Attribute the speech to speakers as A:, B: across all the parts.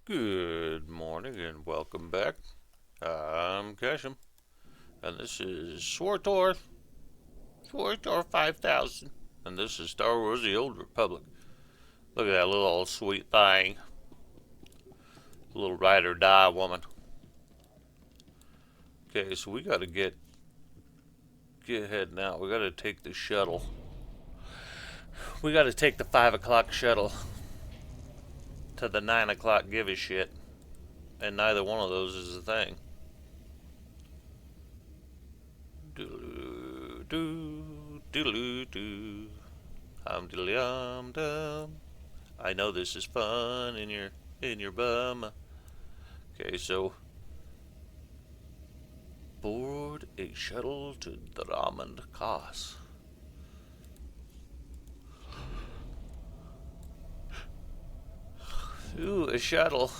A: Good morning and welcome back. I'm Kesham, and this is SWTOR 5000, and this is Star Wars The Old Republic. Look at that little old sweet thing. Little ride or die woman. Okay, so we gotta get ahead now. We gotta take the shuttle. We gotta take the 5 o'clock shuttle to the 9 o'clock give a shit, and neither one of those is a thing. Doodaloo-doo, I'm diddly-dum. I know this is fun in your bum. Okay, so board a shuttle to Dramond Kos. Ooh, a shuttle.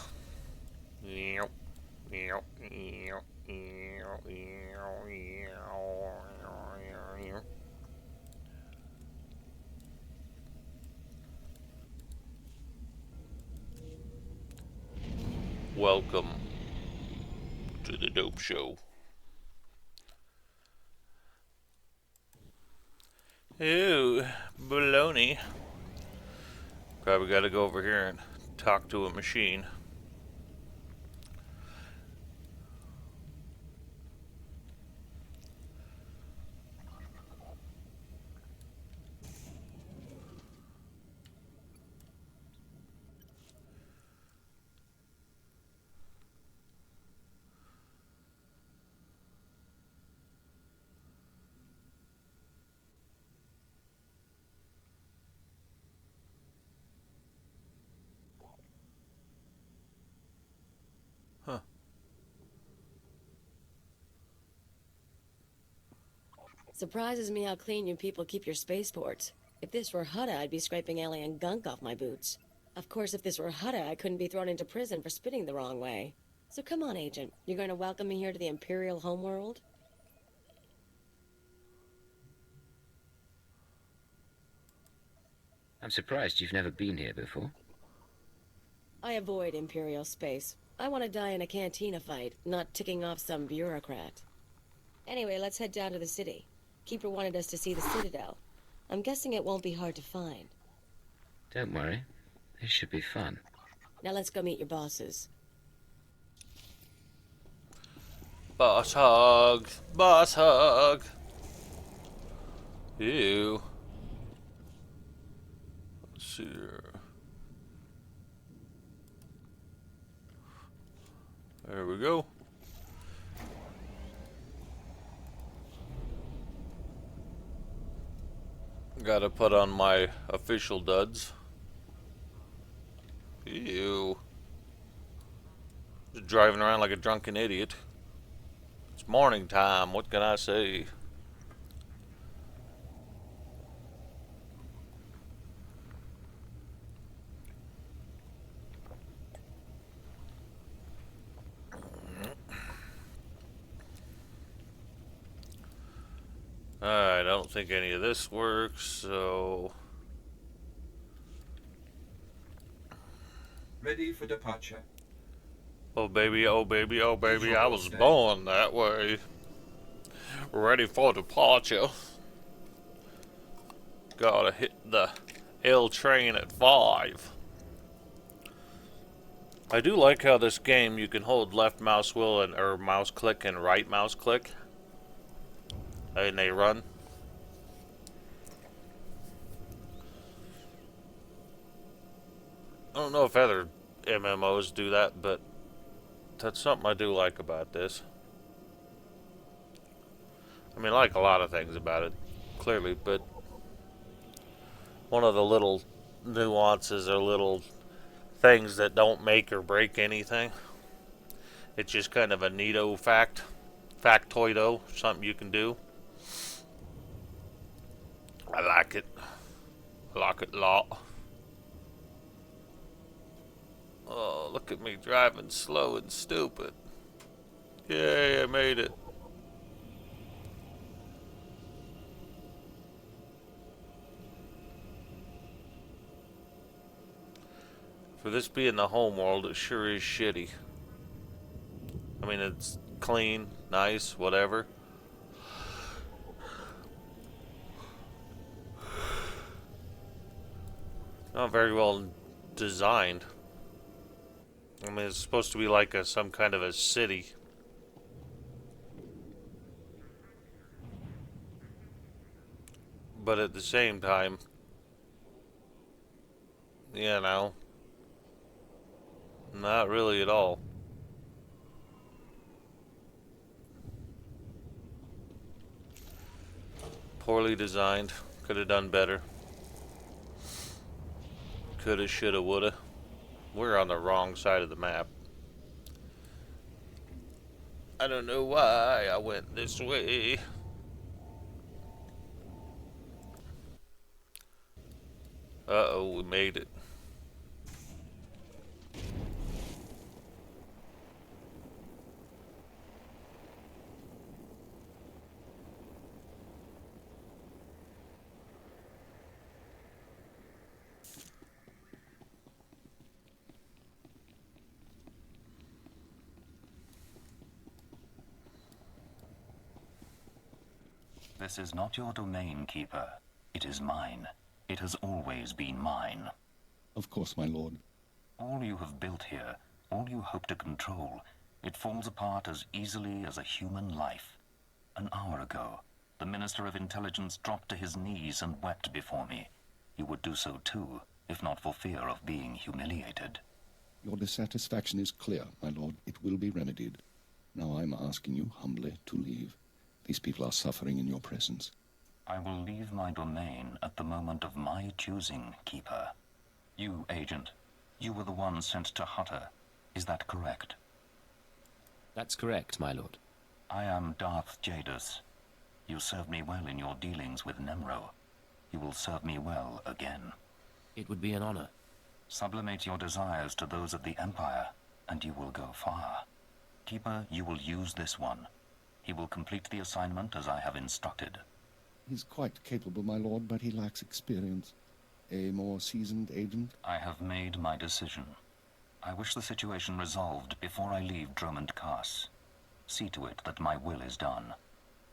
A: Welcome to the dope show. Ooh, baloney. Probably gotta go over here and talk to a machine. Huh.
B: Surprises me how clean you people keep your spaceports. If this were Hutta, I'd be scraping alien gunk off my boots. Of course, if this were Hutta, I couldn't be thrown into prison for spitting the wrong way. So come on, Agent. You're going to welcome me here to the Imperial homeworld?
C: I'm surprised you've never been here before.
B: I avoid Imperial space. I want to die in a cantina fight, not ticking off some bureaucrat. Anyway, let's head down to the city. Keeper wanted us to see the Citadel. I'm guessing it won't be hard to find.
C: Don't worry. This should be fun.
B: Now let's go meet your bosses.
A: Boss hug. Boss hug. Ew. Let's see here. There we go. Gotta put on my official duds. Ew. Just driving around like a drunken idiot. It's morning time, what can I say? Alright, I don't think any of this works, so...
D: Ready for departure.
A: Oh baby, oh baby, oh baby,
D: Visual
A: I was
D: scan.
A: born that way. Ready for departure. Gotta hit the L train at 5. I do like how this game you can hold left mouse wheel and or mouse click and right mouse click, and they run. I don't know if other MMOs do that, but that's something I do like about this. I mean, I like a lot of things about it, clearly, but one of the little nuances or little things that don't make or break anything. It's just kind of a neato factoido, something you can do. I like it. I like it a lot. Oh, look at me driving slow and stupid. Yay, I made it. For this being the home world, it sure is shitty. I mean, it's clean, nice, whatever. Not very well designed. I mean, it's supposed to be like some kind of a city. But at the same time, you know, not really at all. Poorly designed. Could have done better. Coulda, shoulda, woulda. We're on the wrong side of the map. I don't know why I went this way. Uh-oh, we made it.
D: This is not your domain, Keeper. It is mine. It has always been mine.
E: Of course, my lord.
D: All you have built here, all you hope to control, it falls apart as easily as a human life. An hour ago, the Minister of Intelligence dropped to his knees and wept before me. He would do so too, if not for fear of being humiliated.
E: Your dissatisfaction is clear, my lord. It will be remedied. Now I'm asking you humbly to leave. These people are suffering in your presence.
D: I will leave my domain at the moment of my choosing, Keeper. You, Agent, you were the one sent to Hutter. Is that correct?
F: That's correct, my lord.
D: I am Darth Jadus. You served me well in your dealings with Nemro. You will serve me well again.
F: It would be an honor.
D: Sublimate your desires to those of the Empire, and you will go far. Keeper, you will use this one. He will complete the assignment as I have instructed.
E: He's quite capable, my lord, but he lacks experience. A more seasoned agent?
D: I have made my decision. I wish the situation resolved before I leave Dromund Kaas. See to it that my will is done.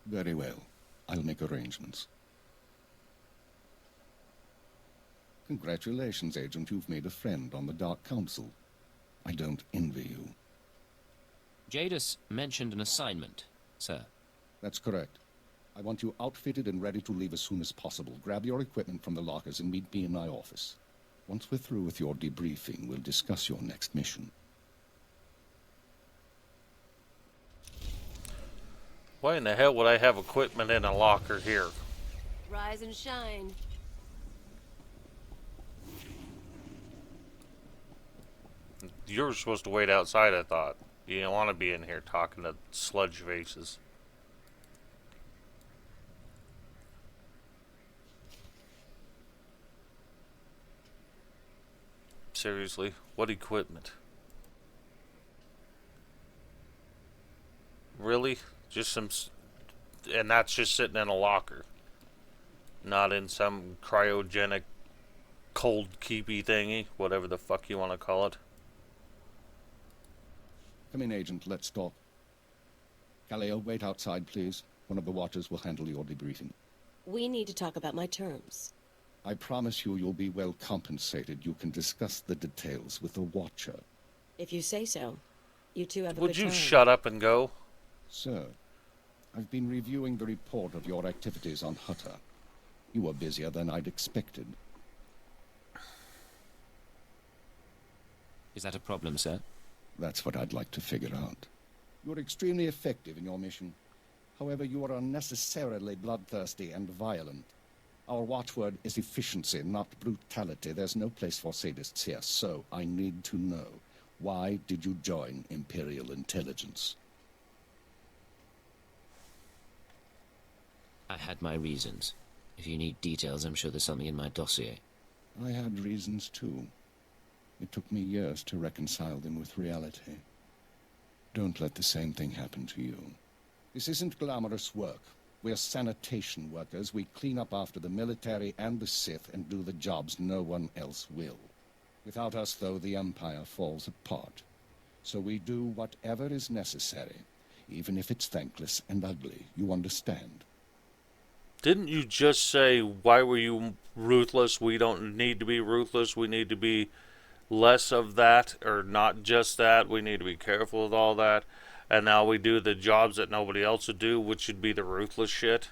E: Very well. I'll make arrangements. Congratulations, Agent. You've made a friend on the Dark Council. I don't envy you.
F: Jadis mentioned an assignment, sir.
E: That's correct. I want you outfitted and ready to leave as soon as possible. Grab your equipment from the lockers and meet me in my office. Once we're through with your debriefing, we'll discuss your next mission.
A: Why in the hell would I have equipment in a locker here?
B: Rise and shine.
A: You were supposed to wait outside, I thought. You didn't want to be in here talking to sludge faces. Seriously, what equipment? Really? Just some... And that's just sitting in a locker. Not in some cryogenic cold keepy thingy. Whatever the fuck you want to call it.
E: Come in, Agent. Let's talk. Kaleo, wait outside, please. One of the watchers will handle your debriefing.
B: We need to talk about my terms.
E: I promise you you'll be well compensated. You can discuss the details with the Watcher.
B: If you say so. You two have a
A: Would
B: good
A: you
B: time.
A: shut up and go?
E: Sir, I've been reviewing the report of your activities on Hutter. You were busier than I'd expected.
F: Is that a problem, sir?
E: That's what I'd like to figure out. You're extremely effective in your mission. However, you are unnecessarily bloodthirsty and violent. Our watchword is efficiency, not brutality. There's no place for sadists here, so I need to know. Why did you join Imperial Intelligence?
F: I had my reasons. If you need details, I'm sure there's something in my dossier.
E: I had reasons, too. It took me years to reconcile them with reality. Don't let the same thing happen to you. This isn't glamorous work. We're sanitation workers. We clean up after the military and the Sith and do the jobs no one else will. Without us, though, the Empire falls apart. So we do whatever is necessary, even if it's thankless and ugly, you understand?
A: Didn't you just say, why were you ruthless? We don't need to be ruthless. We need to be less of that, or not just that. We need to be careful with all that. And now we do the jobs that nobody else would do, which should be the ruthless shit.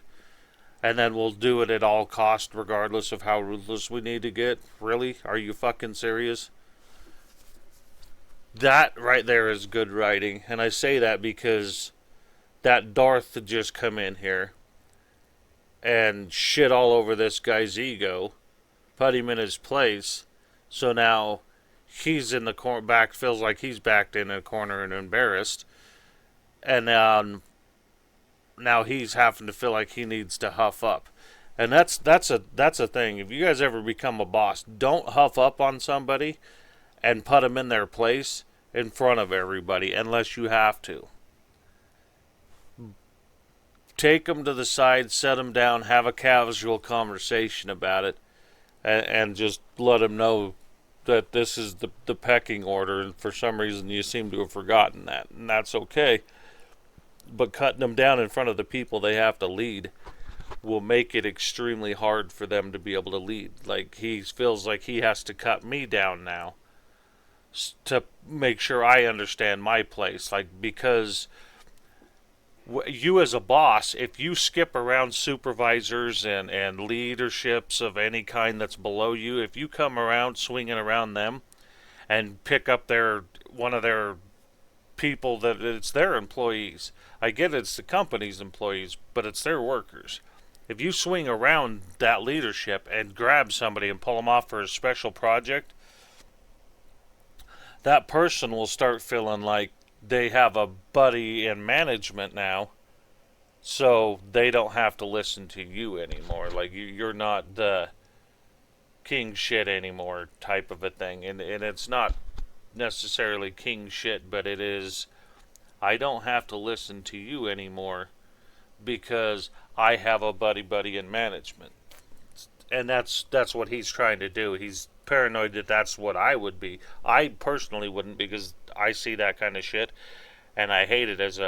A: And then we'll do it at all cost, regardless of how ruthless we need to get. Really? Are you fucking serious? That right there is good writing. And I say that because that Darth had just come in here and shit all over this guy's ego, put him in his place. So now he's in the back, feels like he's backed in a corner and embarrassed. And now he's having to feel like he needs to huff up. And that's a thing. If you guys ever become a boss, don't huff up on somebody and put them in their place in front of everybody unless you have to. Take them to the side, set them down, have a casual conversation about it, and just let them know that this is the pecking order, and for some reason you seem to have forgotten that, and that's okay. But cutting them down in front of the people they have to lead will make it extremely hard for them to be able to lead. Like, he feels like he has to cut me down now to make sure I understand my place. Like, because you as a boss, if you skip around supervisors and leaderships of any kind that's below you, if you come around swinging around them and pick up one of their people, that it's their employees. I get it's the company's employees, but it's their workers. If you swing around that leadership and grab somebody and pull them off for a special project, that person will start feeling like they have a buddy in management now, so they don't have to listen to you anymore. Like, you're not the king shit anymore type of a thing. And it's not necessarily king shit, but it is, I don't have to listen to you anymore because I have a buddy in management. And that's what he's trying to do. He's paranoid that that's what I would be. I personally wouldn't, because I see that kind of shit and I hate it as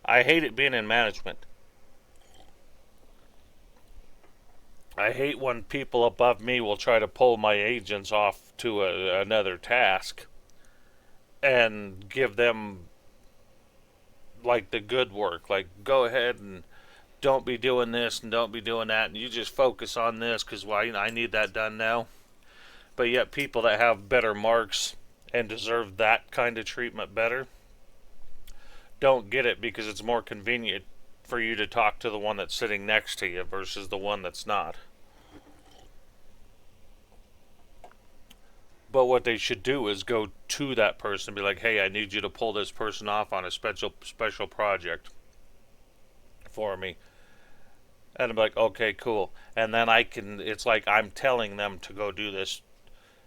A: I hate it being in management. I hate when people above me will try to pull my agents off to another task and give them like the good work. Like, go ahead and don't be doing this and don't be doing that, and you just focus on this because, well, I need that done now. But yet people that have better marks and deserve that kind of treatment better don't get it, because it's more convenient for you to talk to the one that's sitting next to you versus the one that's not. But what they should do is go to that person and be like, hey, I need you to pull this person off on a special project for me. And I'm like, okay, cool. And then it's like I'm telling them to go do this.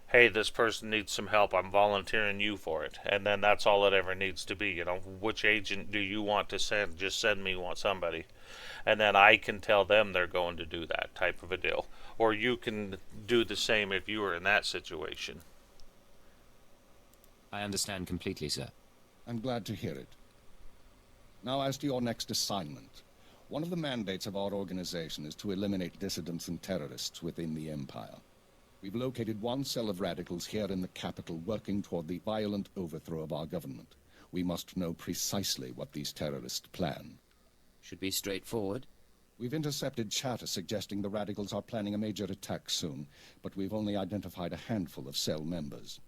A: Hey, this person needs some help. I'm volunteering you for it. And then that's all it ever needs to be. Which agent do you want to send? Just send me somebody. And then I can tell them they're going to do that type of a deal. Or you can do the same if you were in that situation.
F: I understand completely, sir.
E: I'm glad to hear it. Now, as to your next assignment. One of the mandates of our organization is to eliminate dissidents and terrorists within the Empire. We've located one cell of radicals here in the capital working toward the violent overthrow of our government. We must know precisely what these terrorists plan.
F: Should be straightforward.
E: We've intercepted chatter suggesting the radicals are planning a major attack soon, but we've only identified a handful of cell members.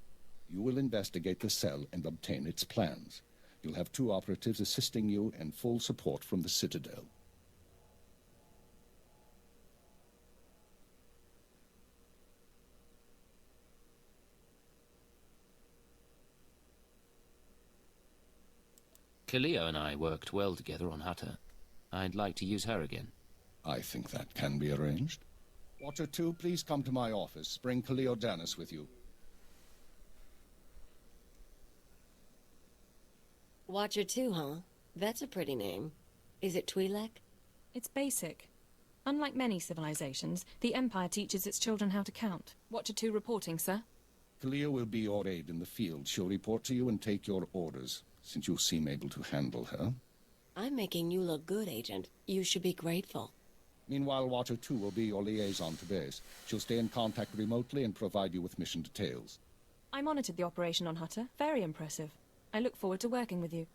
E: You will investigate the cell and obtain its plans. You'll have 2 operatives assisting you and full support from the Citadel.
F: Kaleo and I worked well together on Hutter. I'd like to use her again.
E: I think that can be arranged. Watcher 2, please come to my office. Bring Kaleo Danis with you.
B: Watcher 2, huh? That's a pretty name. Is it Twi'lek?
G: It's basic. Unlike many civilizations, the Empire teaches its children how to count. Watcher 2 reporting, sir.
E: Kalia will be your aide in the field. She'll report to you and take your orders, since you seem able to handle her.
B: I'm making you look good, Agent. You should be grateful.
E: Meanwhile, Watcher 2 will be your liaison to base. She'll stay in contact remotely and provide you with mission details.
G: I monitored the operation on Hutter. Very impressive. I look forward to working with you.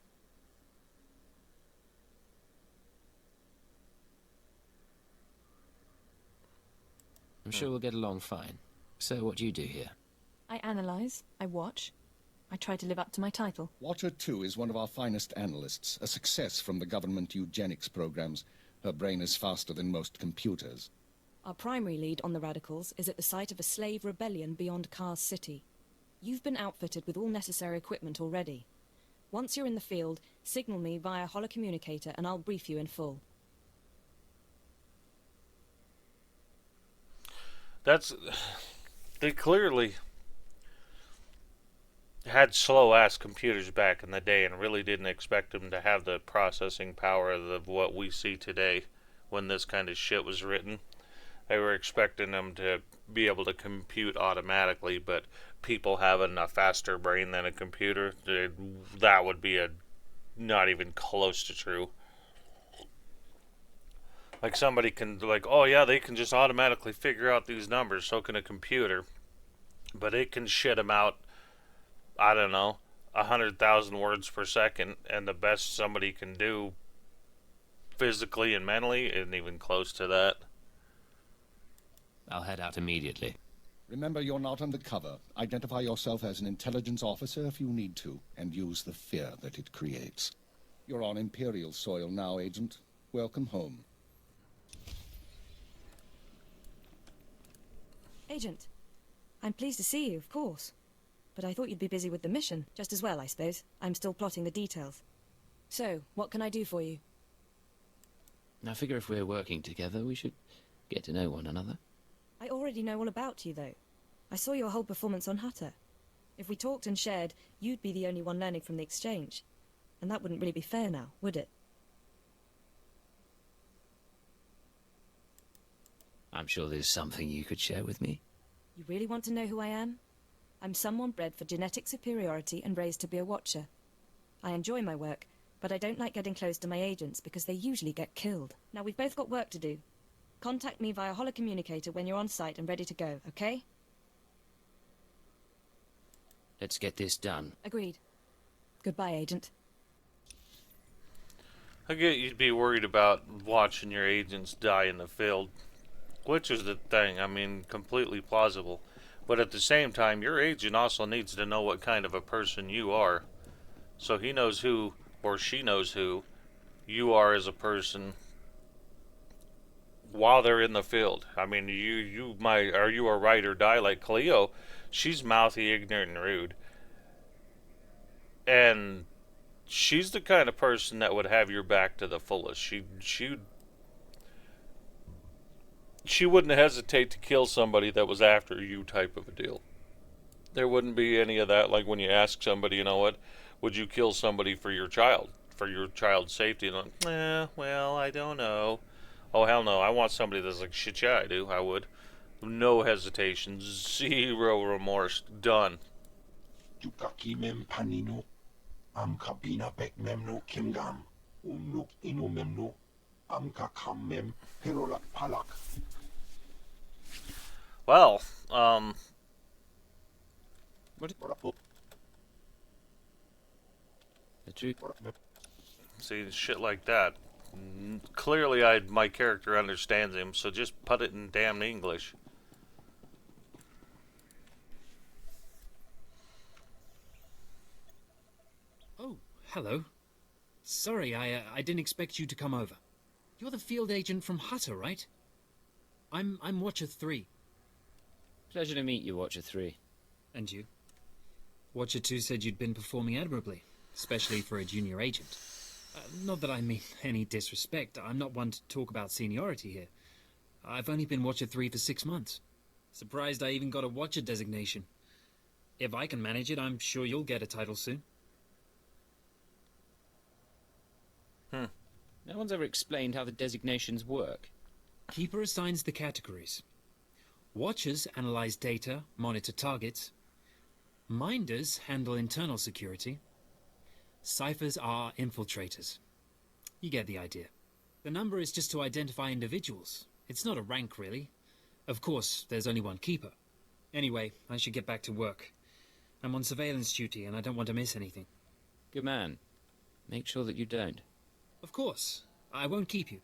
F: I'm sure we'll get along fine. So what do you do here?
G: I analyze, I watch, I try to live up to my title.
E: Watcher 2 is one of our finest analysts, a success from the government eugenics programs. Her brain is faster than most computers.
G: Our primary lead on the radicals is at the site of a slave rebellion beyond Kars City. You've been outfitted with all necessary equipment already. Once you're in the field, signal me via holocommunicator and I'll brief you in full.
A: They clearly had slow-ass computers back in the day and really didn't expect them to have the processing power of what we see today when this kind of shit was written. They were expecting them to be able to compute automatically, but people having a faster brain than a computer, that would be not even close to true. Like somebody can, like, oh yeah, they can just automatically figure out these numbers, so can a computer. But it can shit them out, I don't know, 100,000 words per second, and the best somebody can do physically and mentally isn't even close to that.
F: I'll head out immediately.
E: Remember, you're not undercover. Identify yourself as an intelligence officer if you need to, and use the fear that it creates. You're on Imperial soil now, Agent. Welcome home.
G: Agent, I'm pleased to see you, of course. But I thought you'd be busy with the mission, just as well, I suppose. I'm still plotting the details. So, what can I do for you?
F: I figure if we're working together, we should get to know one another.
G: I already know all about you, though. I saw your whole performance on Hutter. If we talked and shared, you'd be the only one learning from the exchange. And that wouldn't really be fair now, would it?
F: I'm sure there's something you could share with me.
G: You really want to know who I am? I'm someone bred for genetic superiority and raised to be a watcher. I enjoy my work, but I don't like getting close to my agents because they usually get killed. Now, we've both got work to do. Contact me via holocommunicator when you're on site and ready to go, okay?
F: Let's get this done.
G: Agreed. Goodbye, Agent.
A: I get you'd be worried about watching your agents die in the field, which is the thing, I mean, completely plausible. But at the same time, your agent also needs to know what kind of a person you are. So he knows who, or she knows who, you are as a person while they're in the field. I mean, are you a ride or die like Cleo? She's mouthy, ignorant, and rude. And she's the kind of person that would have your back to the fullest. She wouldn't hesitate to kill somebody that was after you, type of a deal. There wouldn't be any of that, like when you ask somebody, you know what, would you kill somebody for your child's safety? And well, I don't know. Oh, hell no, I want somebody that's like, shit, yeah, I do, I would. No hesitation, zero remorse, done.
H: Jukaki mem panino, am kabina bek memno kimgam, unuk inu memno, am kakam mem herolak palak.
A: Well,
F: The truth.
A: see, shit like that. Clearly, my character understands him, so just put it in damn English.
I: Oh, hello. Sorry, I didn't expect you to come over. You're the field agent from Hutter, right? I'm Watcher 3.
F: Pleasure to meet you, Watcher 3.
I: And you? Watcher 2 said you'd been performing admirably, especially for a junior agent. Not that I mean any disrespect. I'm not one to talk about seniority here. I've only been Watcher 3 for 6 months. Surprised I even got a Watcher designation. If I can manage it, I'm sure you'll get a title soon.
F: No one's ever explained how the designations work.
I: Keeper assigns the categories. Watchers analyze data, monitor targets. Minders handle internal security. Ciphers are infiltrators. You get the idea. The number is just to identify individuals. It's not a rank, really. Of course, there's only one keeper. Anyway, I should get back to work. I'm on surveillance duty and I don't want to miss anything.
F: Good man. Make sure that you don't.
I: Of course. I won't keep you.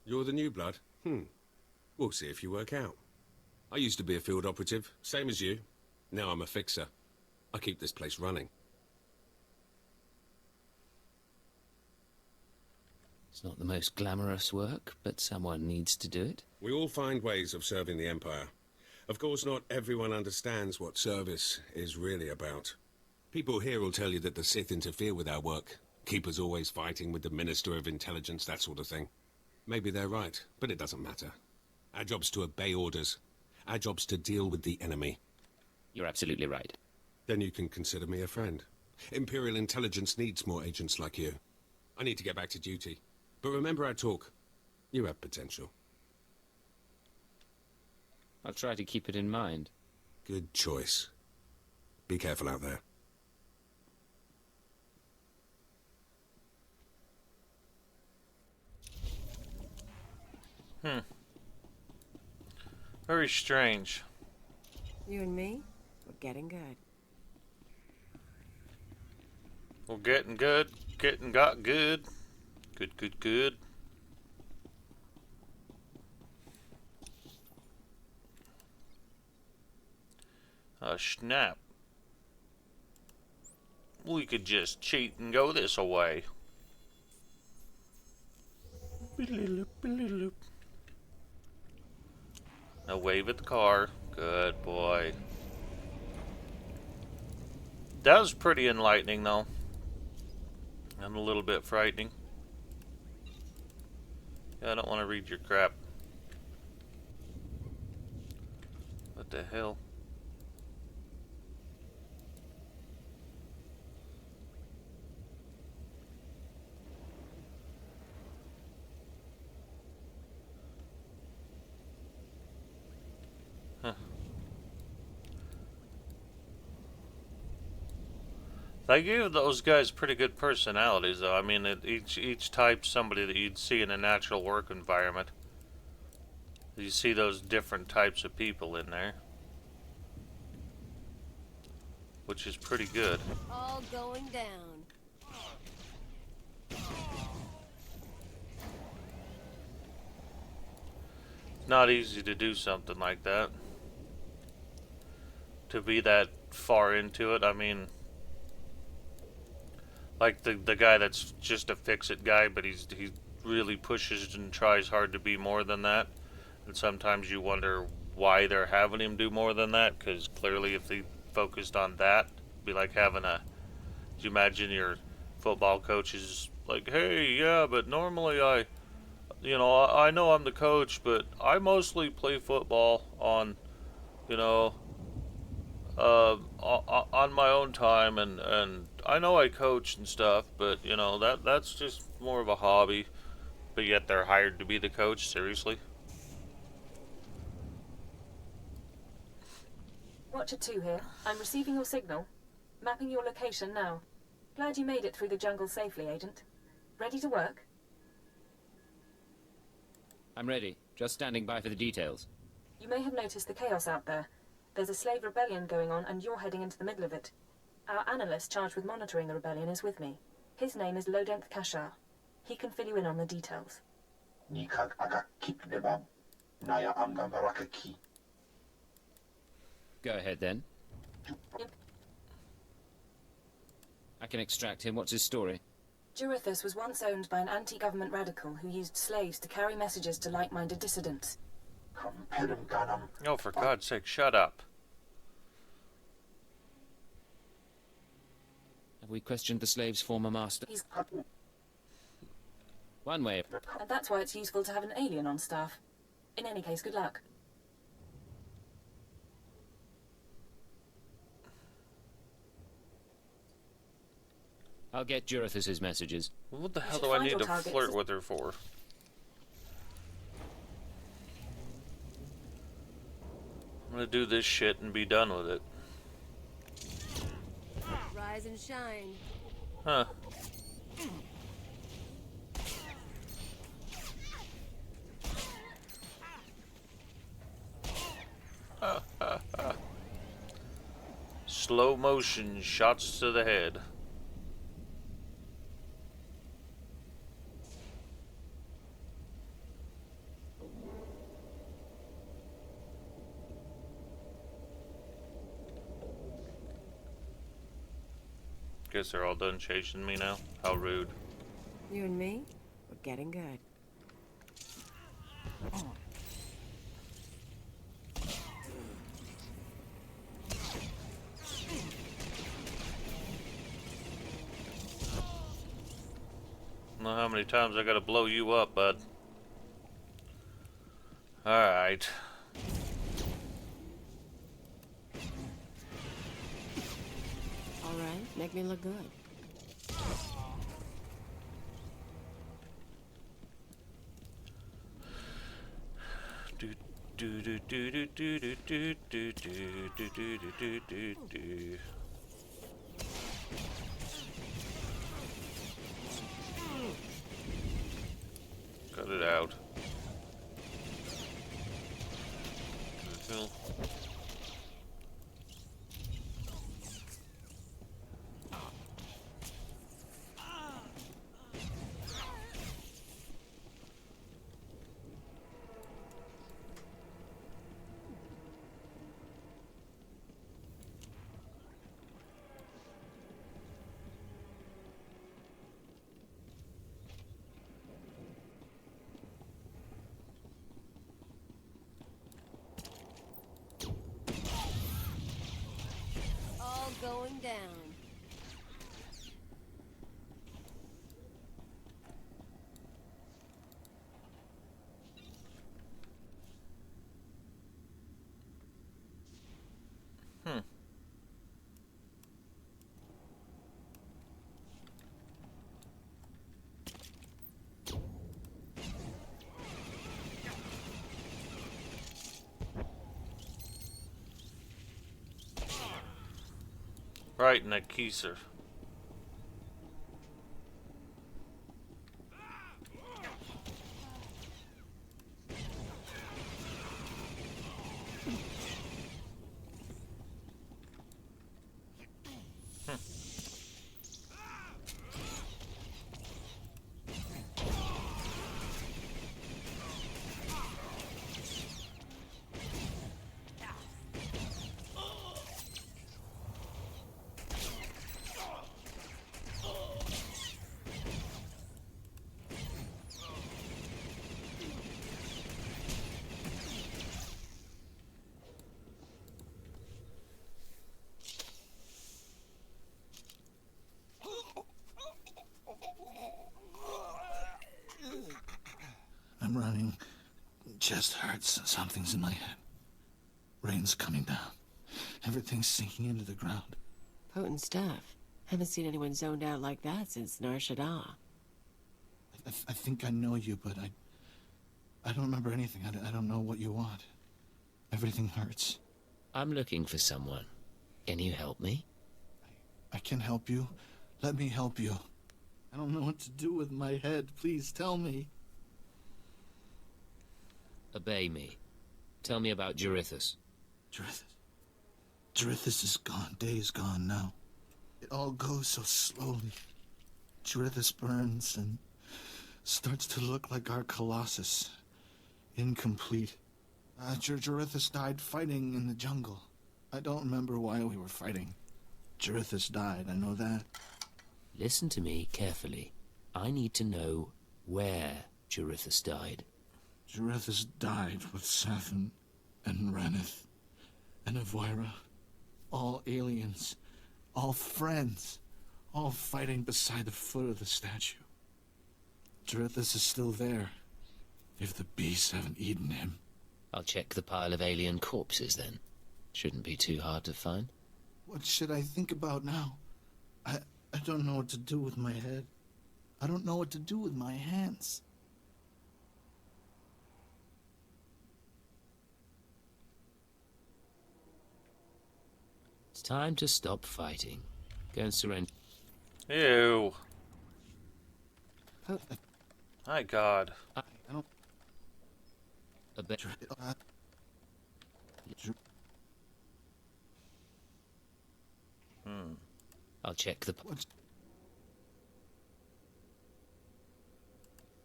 J: You're the new blood? We'll see if you work out. I used to be a field operative, same as you. Now I'm a fixer. I keep this place running.
F: It's not the most glamorous work, but someone needs to do it.
J: We all find ways of serving the Empire. Of course, not everyone understands what service is really about. People here will tell you that the Sith interfere with our work. Keep us always fighting with the Minister of Intelligence, that sort of thing. Maybe they're right, but it doesn't matter. Our job's to obey orders. Our job's to deal with the enemy.
F: You're absolutely right.
J: Then you can consider me a friend. Imperial Intelligence needs more agents like you. I need to get back to duty. But remember our talk. You have potential.
F: I'll try to keep it in mind.
J: Good choice. Be careful out there.
A: Very strange.
B: You and me, we're getting good.
A: Well, getting good. Getting got good. Good, good, good. Snap. We could just cheat and go this away. Now wave at the car. Good boy. That was pretty enlightening, though. And a little bit frightening. Yeah, I don't want to read your crap. What the hell? Huh. They gave those guys pretty good personalities, though. I mean, each type's somebody that you'd see in a natural work environment. You see those different types of people in there, which is pretty good.
B: All going down.
A: It's not easy to do something like that. To be that far into it, I mean, like the guy that's just a fix-it guy, but he really pushes and tries hard to be more than that. And sometimes you wonder why they're having him do more than that, because clearly if they focused on that, it'd be like having a... Do you imagine your football coach is like, hey, yeah, but normally I know I'm the coach, but I mostly play football on, on my own time, and I know I coach and stuff, but, that's just more of a hobby. But yet they're hired to be the coach, seriously?
G: Watcher 2 here. I'm receiving your signal. Mapping your location now. Glad you made it through the jungle safely, Agent. Ready to work?
F: I'm ready. Just standing by for the details.
G: You may have noticed the chaos out there. There's a slave rebellion going on, and you're heading into the middle of it. Our analyst charged with monitoring the rebellion is with me. His name is Lodenth Kashar. He can fill you in on the details.
H: Nikag aga kip debab. Naya amgam barakaki.
F: Go ahead, then. I can extract him. What's his story?
G: Durithus was once owned by an anti-government radical who used slaves to carry messages to like-minded dissidents.
H: Kamperim ganam.
A: Oh, for God's sake, shut up.
F: Have we questioned the slave's former master?
G: He's...
F: One way.
G: And that's why it's useful to have an alien on staff. In any case, good luck.
F: I'll get Jurithus's messages.
A: What the hell
B: should
A: do I
B: find
A: need
B: your
A: to
B: targets.
A: flirt with her for? I'm gonna do this shit and be done with it.
B: Rise and shine.
A: Huh. Slow motion shots to the head. Guess they're all done chasing me now. How rude.
B: You and me, we're getting good.
A: I don't know how many times I gotta blow you up, bud. Alright.
B: All right, make me look good.
A: Do do do do do do do do do do do do do do. Cut it out. Fill.
B: All going down.
A: Right in the keiser.
E: I'm running. Chest hurts. Something's in my head. Rain's coming down. Everything's sinking into the ground.
B: Potent stuff. Haven't seen anyone zoned out like that since Nar Shaddaa.
E: I think I know you, but I don't remember anything. I don't know what you want. Everything hurts.
F: I'm looking for someone. Can you help me?
E: I can help you. Let me help you. I don't know what to do with my head. Please tell me.
F: Obey me. Tell me about Jurithus.
E: Jurithus is gone. Days gone now. It all goes so slowly. Jurithus burns and starts to look like our Colossus. Incomplete. Jurithus died fighting in the jungle. I don't remember why we were fighting. Jurithus died, I know that.
F: Listen to me carefully. I need to know where Jurithus died.
E: Jurithus died with Safin and Ranith and Avoira. All aliens. All friends. All fighting beside the foot of the statue. Jurithus is still there. If the beasts haven't eaten him.
F: I'll check the pile of alien corpses then. Shouldn't be too hard to find.
E: What should I think about now? I
K: don't know what to do with my head. I don't know what to do with my hands.
F: It's time to stop fighting. Go and surrender.
A: Ew. My God.
K: I don't...
F: A bit. I'll check the...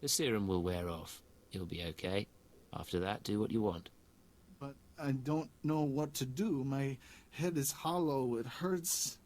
F: The serum will wear off. You'll be okay. After that, do what you want.
K: But I don't know what to do. My head is hollow. It hurts.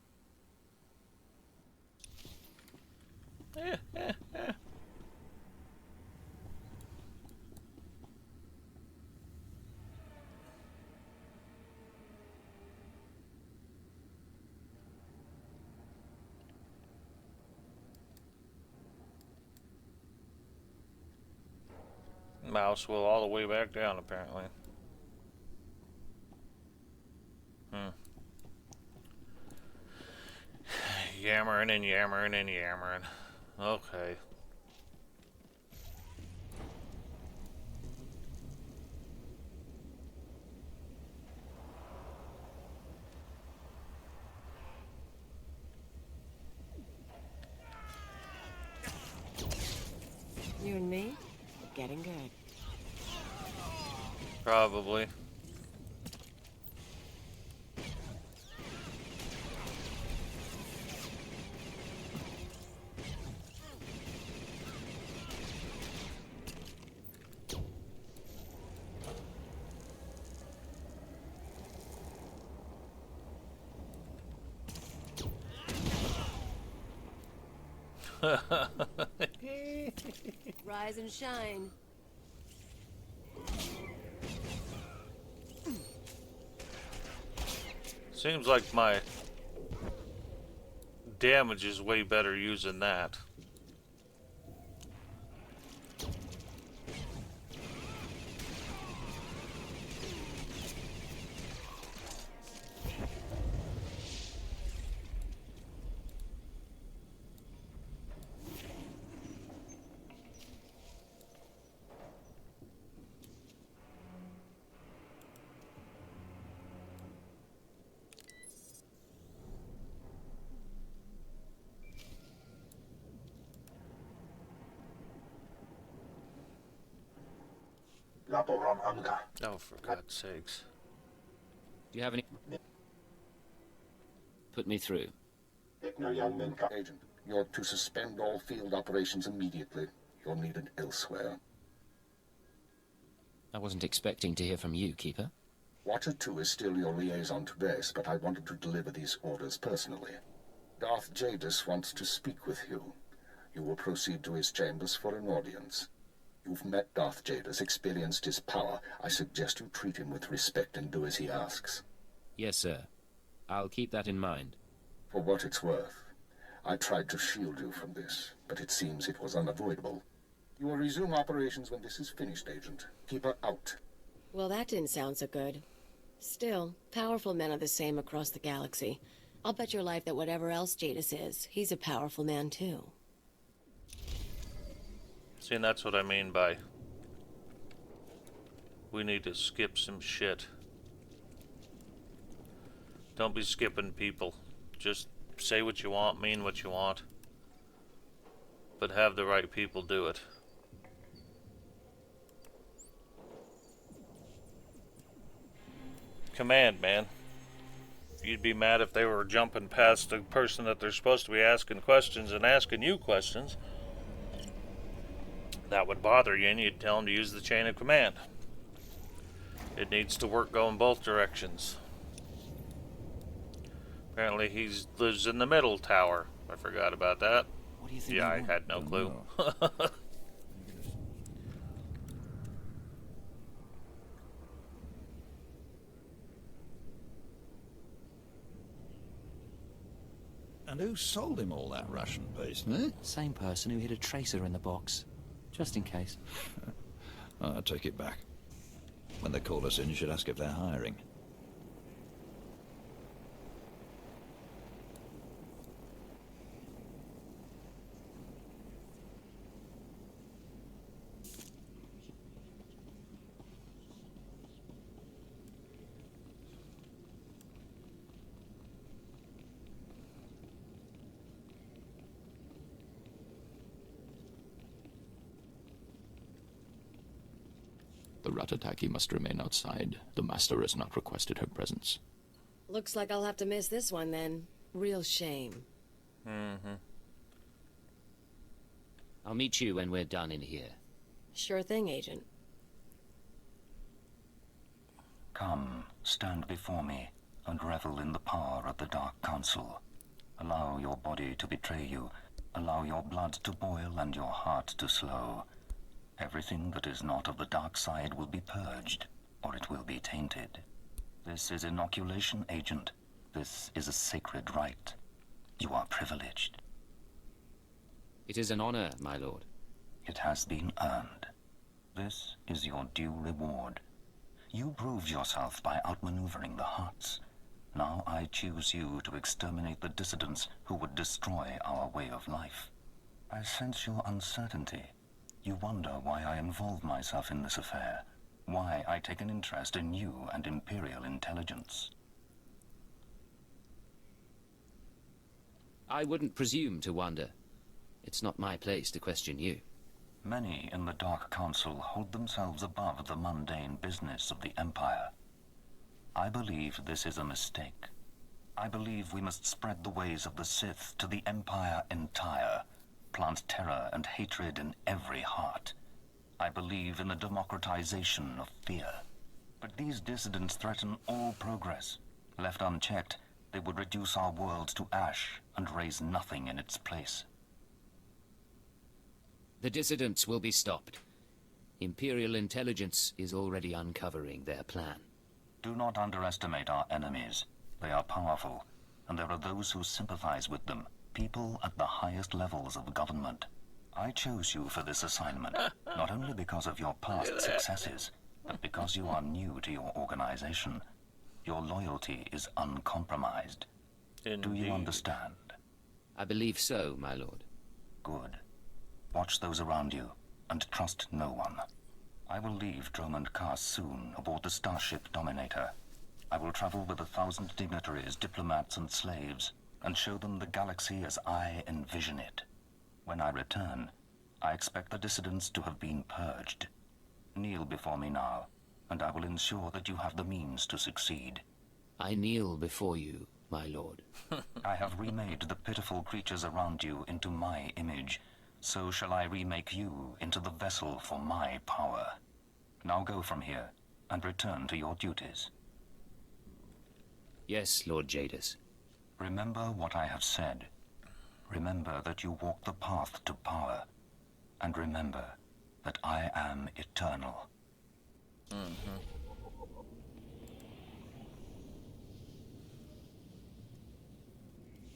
A: Mouse will all the way back down, apparently. Yammering and yammering and yammering. Okay.
B: You and me? We're getting good.
A: Probably.
B: Rise and shine.
A: Seems like my damage is way better using that.
H: Laboram Amka.
A: Oh, for God's sakes.
F: Do you have any... Put me through.
E: Agent, you're to suspend all field operations immediately. You're needed elsewhere.
F: I wasn't expecting to hear from you, Keeper.
E: Watcher 2 is still your liaison to base, but I wanted to deliver these orders personally. Darth Jadis wants to speak with you. You will proceed to his chambers for an audience. You've met Darth Jadis, experienced his power. I suggest you treat him with respect and do as he asks.
F: Yes, sir. I'll keep that in mind.
E: For what it's worth, I tried to shield you from this, but it seems it was unavoidable. You will resume operations when this is finished, Agent. Keep her out.
B: Well, that didn't sound so good. Still, powerful men are the same across the galaxy. I'll bet your life that whatever else Jadis is, he's a powerful man too.
A: See, and that's what I mean by we need to skip some shit. Don't be skipping people. Just say what you want, mean what you want. But have the right people do it. Command, man. You'd be mad if they were jumping past the person that they're supposed to be asking questions and asking you questions. That would bother you, and you'd tell them to use the chain of command. It needs to work going both directions. Apparently he lives in the middle tower. I forgot about that.
L: What do you think?
A: Yeah, I had no clue.
L: And who sold him all that ration paste, eh?
M: Same person who hid a tracer in the box. Just in case.
L: I take it back. When they call us in, you should ask if they're hiring. Ratataki must remain outside. The Master has not requested her presence.
B: Looks like I'll have to miss this one then. Real shame.
A: Mm-hmm.
F: I'll meet you when we're done in here.
B: Sure thing, Agent.
D: Come, stand before me, and revel in the power of the Dark Council. Allow your body to betray you. Allow your blood to boil and your heart to slow. Everything that is not of the dark side will be purged, or it will be tainted. This is inoculation, Agent. This is a sacred rite. You are privileged.
F: It is an honor, my lord.
D: It has been earned. This is your due reward. You proved yourself by outmaneuvering the Huts. Now I choose you to exterminate the dissidents who would destroy our way of life. I sense your uncertainty. You wonder why I involve myself in this affair, why I take an interest in you and Imperial intelligence.
F: I wouldn't presume to wonder. It's not my place to question you.
D: Many in the Dark Council hold themselves above the mundane business of the Empire. I believe this is a mistake. I believe we must spread the ways of the Sith to the Empire entire, plant terror and hatred in every heart. I believe in the democratization of fear. But these dissidents threaten all progress. Left unchecked, they would reduce our world to ash and raise nothing in its place.
F: The dissidents will be stopped. Imperial intelligence is already uncovering their plan.
D: Do not underestimate our enemies. They are powerful, and there are those who sympathize with them, people at the highest levels of government. I chose you for this assignment, not only because of your past successes, but because you are new to your organization. Your loyalty is uncompromised.
A: Indeed.
D: Do you understand?
F: I believe so, my lord.
D: Good. Watch those around you, and trust no one. I will leave Dromund Kaas soon aboard the starship Dominator. I will travel with 1,000 dignitaries, diplomats, and slaves, and show them the galaxy as I envision it. When I return, I expect the dissidents to have been purged. Kneel before me now, and I will ensure that you have the means to succeed.
F: I kneel before you, my lord.
D: I have remade the pitiful creatures around you into my image. So shall I remake you into the vessel for my power. Now go from here, and return to your duties.
F: Yes, Lord Jadis.
D: Remember what I have said. Remember that you walk the path to power. And remember that I am eternal.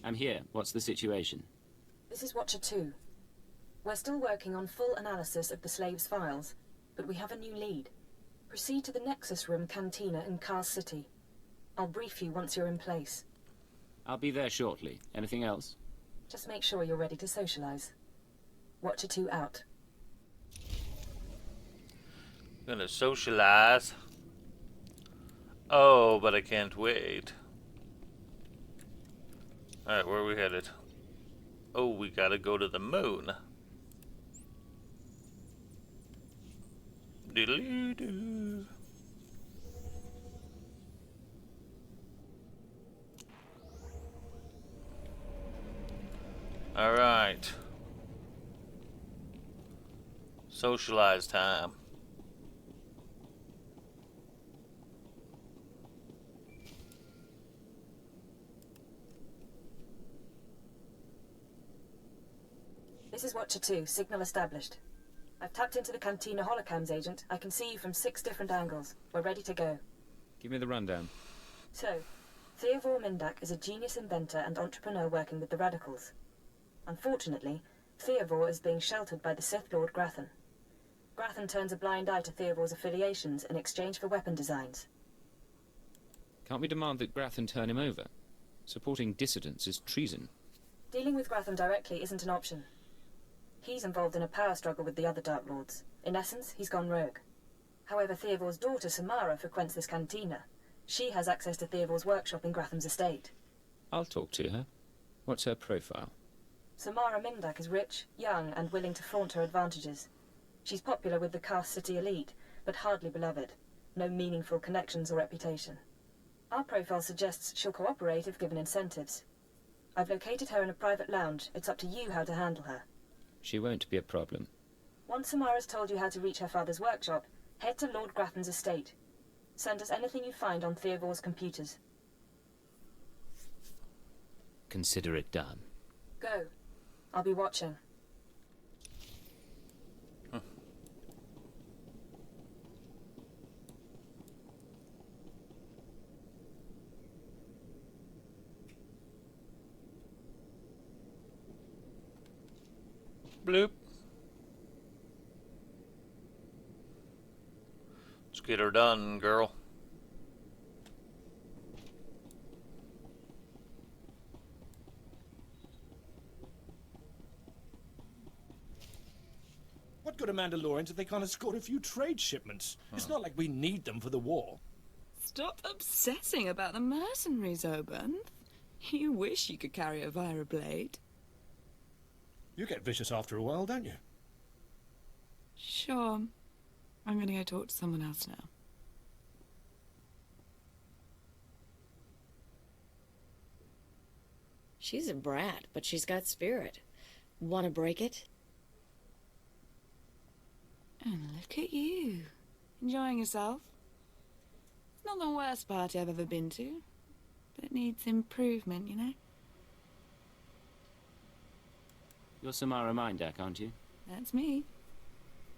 F: I'm here. What's the situation?
G: This is Watcher 2. We're still working on full analysis of the slaves' files, but we have a new lead. Proceed to the Nexus Room Cantina in Kaas City. I'll brief you once you're in place.
F: I'll be there shortly. Anything else?
G: Just make sure you're ready to socialize. Watcher 2 out.
A: Gonna socialize. Oh, but I can't wait. Alright, where are we headed? Oh, we gotta go to the moon. Doodly-doo. Alright. Socialize time.
G: This is Watcher 2, signal established. I've tapped into the Cantina holocams, Agent. I can see you from 6 different angles. We're ready to go.
I: Give me the rundown.
G: So, Theodore Mindak is a genius inventor and entrepreneur working with the Radicals. Unfortunately, Theodore is being sheltered by the Sith Lord Grathan. Grathan turns a blind eye to Theodore's affiliations in exchange for weapon designs.
I: Can't we demand that Grathan turn him over? Supporting dissidents is treason.
G: Dealing with Grathan directly isn't an option. He's involved in a power struggle with the other Dark Lords. In essence, he's gone rogue. However, Theodore's daughter, Samara, frequents this cantina. She has access to Theodore's workshop in Gratham's estate.
I: I'll talk to her. What's her profile?
G: Samara Mindak is rich, young, and willing to flaunt her advantages. She's popular with the Kaas City elite, but hardly beloved. No meaningful connections or reputation. Our profile suggests she'll cooperate if given incentives. I've located her in a private lounge. It's up to you how to handle her.
C: She won't be a problem.
G: Once Samara's told you how to reach her father's workshop, head to Lord Grafton's estate. Send us anything you find on Theovor's computers.
F: Consider it done.
G: Go. I'll be watching.
A: Bloop. Let's get her done, girl.
N: What good are Mandalorians if they can't escort a few trade shipments? It's not like we need them for the war.
O: Stop obsessing about the mercenaries, Oban. You wish you could carry a Vira blade.
N: You get vicious after a while, don't you?
O: Sure. I'm gonna go talk to someone else now.
B: She's a brat, but she's got spirit. Want to break it?
O: And look at you. Enjoying yourself? It's not the worst party I've ever been to, but it needs improvement, you know?
C: You're Samara Mindak, aren't you?
O: That's me.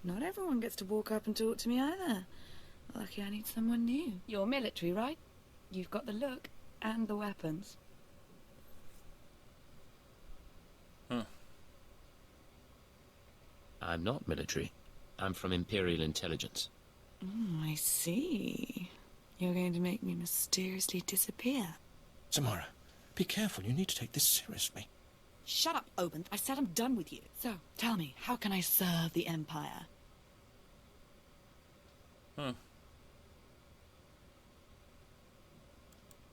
O: Not everyone gets to walk up and talk to me either. Lucky I need someone new. You're military, right? You've got the look and the weapons.
F: I'm not military. I'm from Imperial intelligence.
O: I see. You're going to make me mysteriously disappear.
N: Samara, be careful. You need to take this seriously.
O: Shut up, Oban. I said I'm done with you. So, tell me, how can I serve the Empire?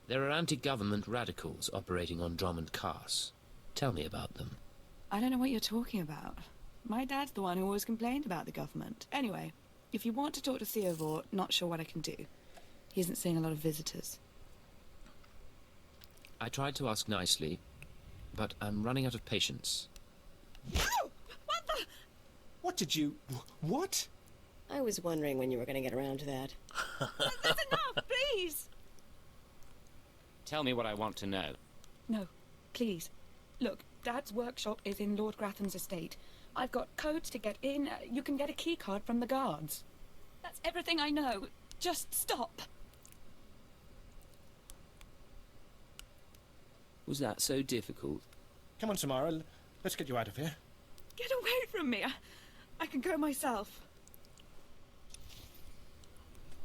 F: There are anti-government radicals operating on Drummond Cars. Tell me about them.
O: I don't know what you're talking about. My dad's the one who always complained about the government. Anyway, if you want to talk to Theovor, not sure what I can do. He isn't seeing a lot of visitors.
F: I tried to ask nicely, but I'm running out of patience.
N: What did you... What?
B: I was wondering when you were going to get around to that.
O: That's enough, please!
C: Tell me what I want to know.
G: No, please. Look, Dad's workshop is in Lord Grafton's estate. I've got codes to get in. You can get a key card from the guards. That's everything I know. Just stop.
F: Was that so difficult?
N: Come on, Samara. Let's get you out of here.
G: Get away from me. I can go myself.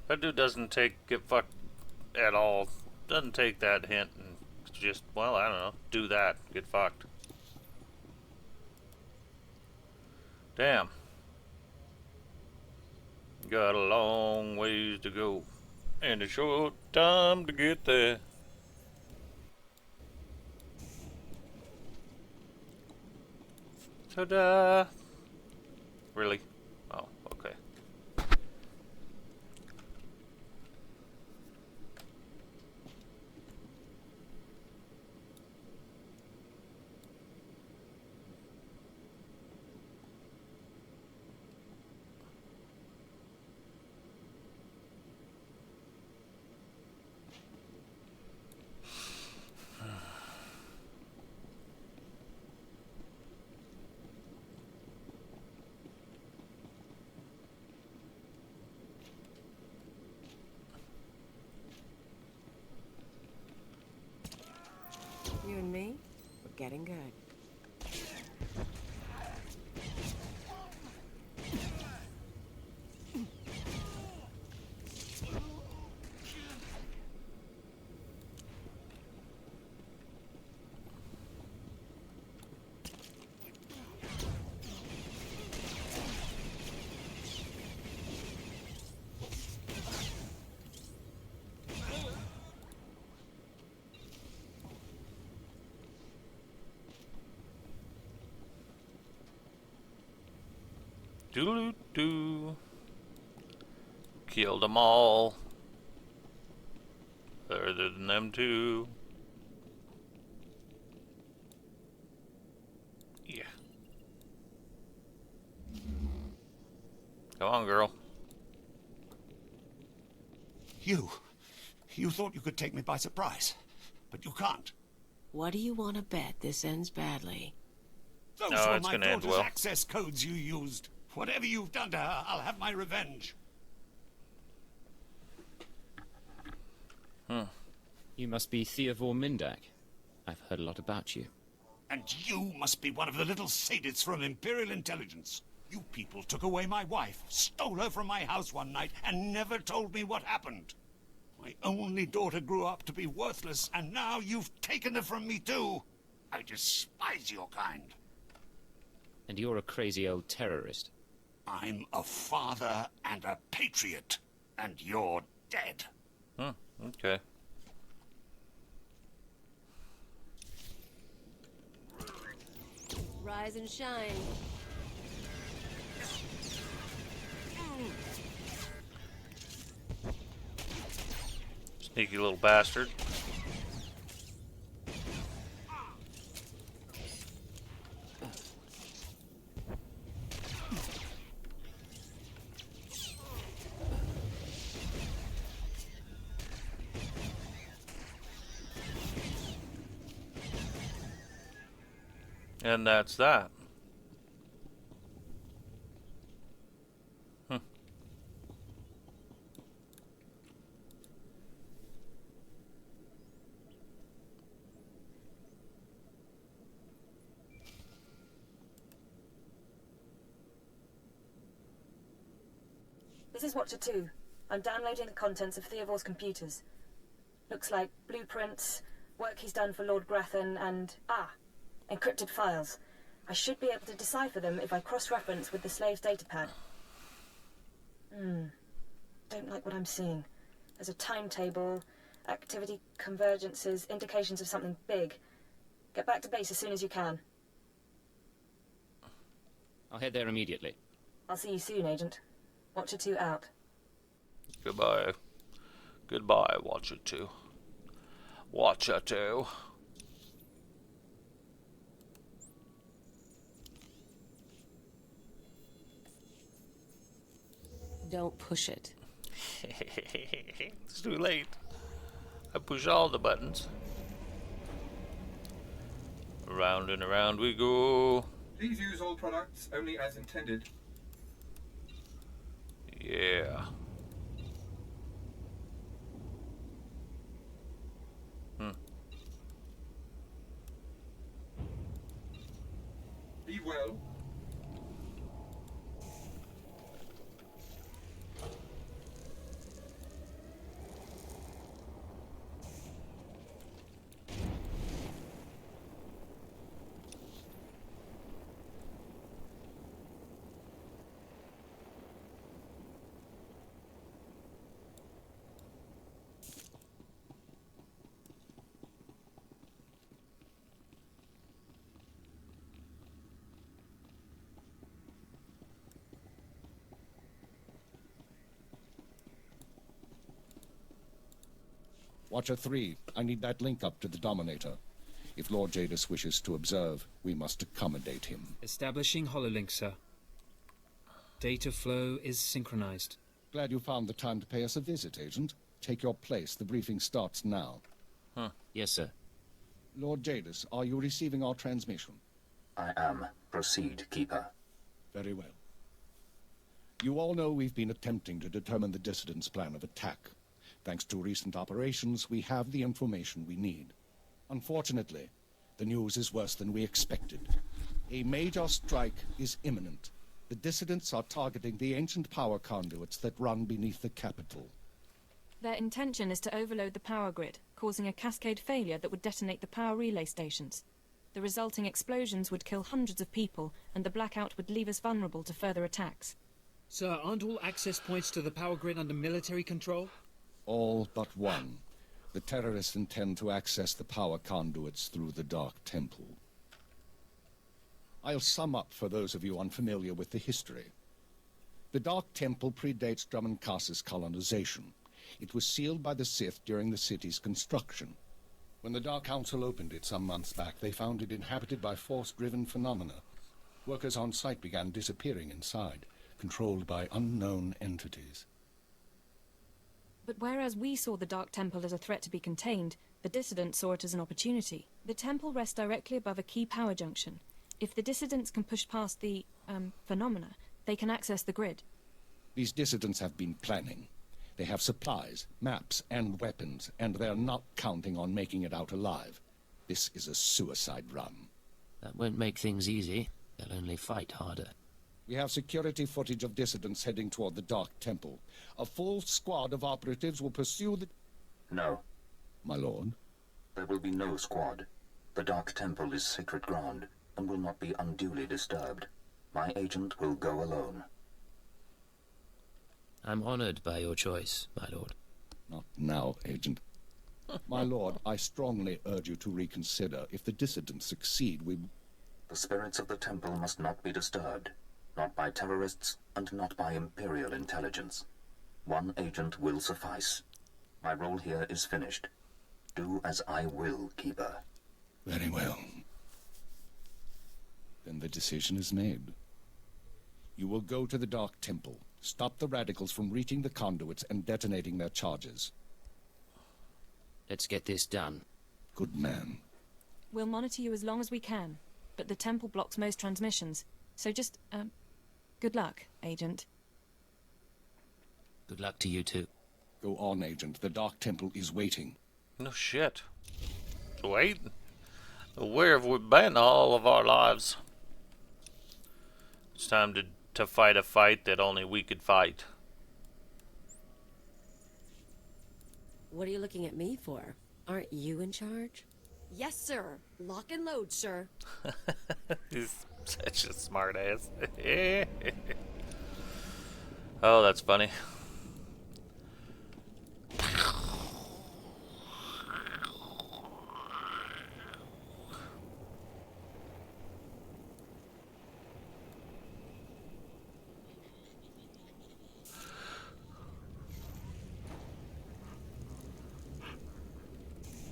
A: That dude doesn't get fucked at all. Doesn't take that hint and just, well, I don't know, do that. Get fucked. Damn. Got a long ways to go. And a short time to get there. Ta-da! Really? Oh, okay.
B: You and me, we're getting good.
A: Doo-doo-doo. Killed them all. Other than them two. Yeah. Come on, girl.
P: You thought you could take me by surprise, but you can't.
B: What do you want to bet this ends badly?
P: Those
A: No,
P: were
A: it's
P: my
A: gonna end
P: daughter's
A: well.
P: access codes you used. Whatever you've done to her, I'll have my revenge.
C: You must be Theodore Mindak. I've heard a lot about you.
P: And you must be one of the little sadists from Imperial Intelligence. You people took away my wife, stole her from my house one night, and never told me what happened. My only daughter grew up to be worthless, and now you've taken her from me too. I despise your kind.
C: And you're a crazy old terrorist.
P: I'm a father and a patriot, and you're dead.
A: Okay.
B: Rise and shine.
A: Sneaky little bastard. And that's that.
G: This is Watcher 2. I'm downloading the contents of Theovor's computers. Looks like blueprints, work he's done for Lord Grathan, and encrypted files. I should be able to decipher them if I cross-reference with the slave's datapad. Don't like what I'm seeing. There's a timetable, activity convergences, indications of something big. Get back to base as soon as you can.
C: I'll head there immediately.
G: I'll see you soon, Agent. Watcher 2 out.
A: Goodbye. Goodbye, Watcher 2. Watcher 2.
B: Don't push it.
A: It's too late. I push all the buttons. Around and around we go.
Q: Please use all products only as intended.
A: Yeah.
Q: Be well.
E: Watcher 3, I need that link up to the Dominator. If Lord Jadis wishes to observe, we must accommodate him.
I: Establishing hololink, sir. Data flow is synchronized.
E: Glad you found the time to pay us a visit, Agent. Take your place. The briefing starts now.
F: Yes, sir.
E: Lord Jadis, are you receiving our transmission?
D: I am. Proceed, Keeper.
E: Very well. You all know we've been attempting to determine the dissidents' plan of attack. Thanks to recent operations, we have the information we need. Unfortunately, the news is worse than we expected. A major strike is imminent. The dissidents are targeting the ancient power conduits that run beneath the capital.
G: Their intention is to overload the power grid, causing a cascade failure that would detonate the power relay stations. The resulting explosions would kill hundreds of people, and the blackout would leave us vulnerable to further attacks.
I: Sir, aren't all access points to the power grid under military control?
E: All but one. The terrorists intend to access the power conduits through the Dark Temple. I'll sum up for those of you unfamiliar with the history. The Dark Temple predates Drummoncass's colonization. It was sealed by the Sith during the city's construction. When the Dark Council opened it some months back, they found it inhabited by force-driven phenomena. Workers on site began disappearing inside, controlled by unknown entities.
G: But whereas we saw the Dark Temple as a threat to be contained, the dissidents saw it as an opportunity. The temple rests directly above a key power junction. If the dissidents can push past the, phenomena, they can access the grid.
E: These dissidents have been planning. They have supplies, maps, and weapons, and they're not counting on making it out alive. This is a suicide run.
F: That won't make things easy. They'll only fight harder.
E: We have security footage of dissidents heading toward the Dark Temple. A full squad of operatives will pursue the...
D: No.
E: My lord?
D: There will be no squad. The Dark Temple is sacred ground and will not be unduly disturbed. My agent will go alone.
F: I'm honored by your choice, my lord.
E: Not now, Agent. My lord, I strongly urge you to reconsider. If the dissidents succeed, we...
D: The spirits of the temple must not be disturbed. Not by terrorists, and not by Imperial intelligence. One agent will suffice. My role here is finished. Do as I will, Keeper.
E: Very well. Then the decision is made. You will go to the Dark Temple, stop the radicals from reaching the conduits and detonating their charges.
F: Let's get this done.
E: Good man.
G: We'll monitor you as long as we can, but the temple blocks most transmissions. So just, good luck, Agent.
F: Good luck to you too.
E: Go on, Agent. The Dark Temple is waiting.
A: No shit. Wait. Where have we been all of our lives? It's time to fight a fight that only we could fight.
B: What are you looking at me for? Aren't you in charge? Yes, sir. Lock and load, sir.
A: He's such a smart ass. Oh, that's funny.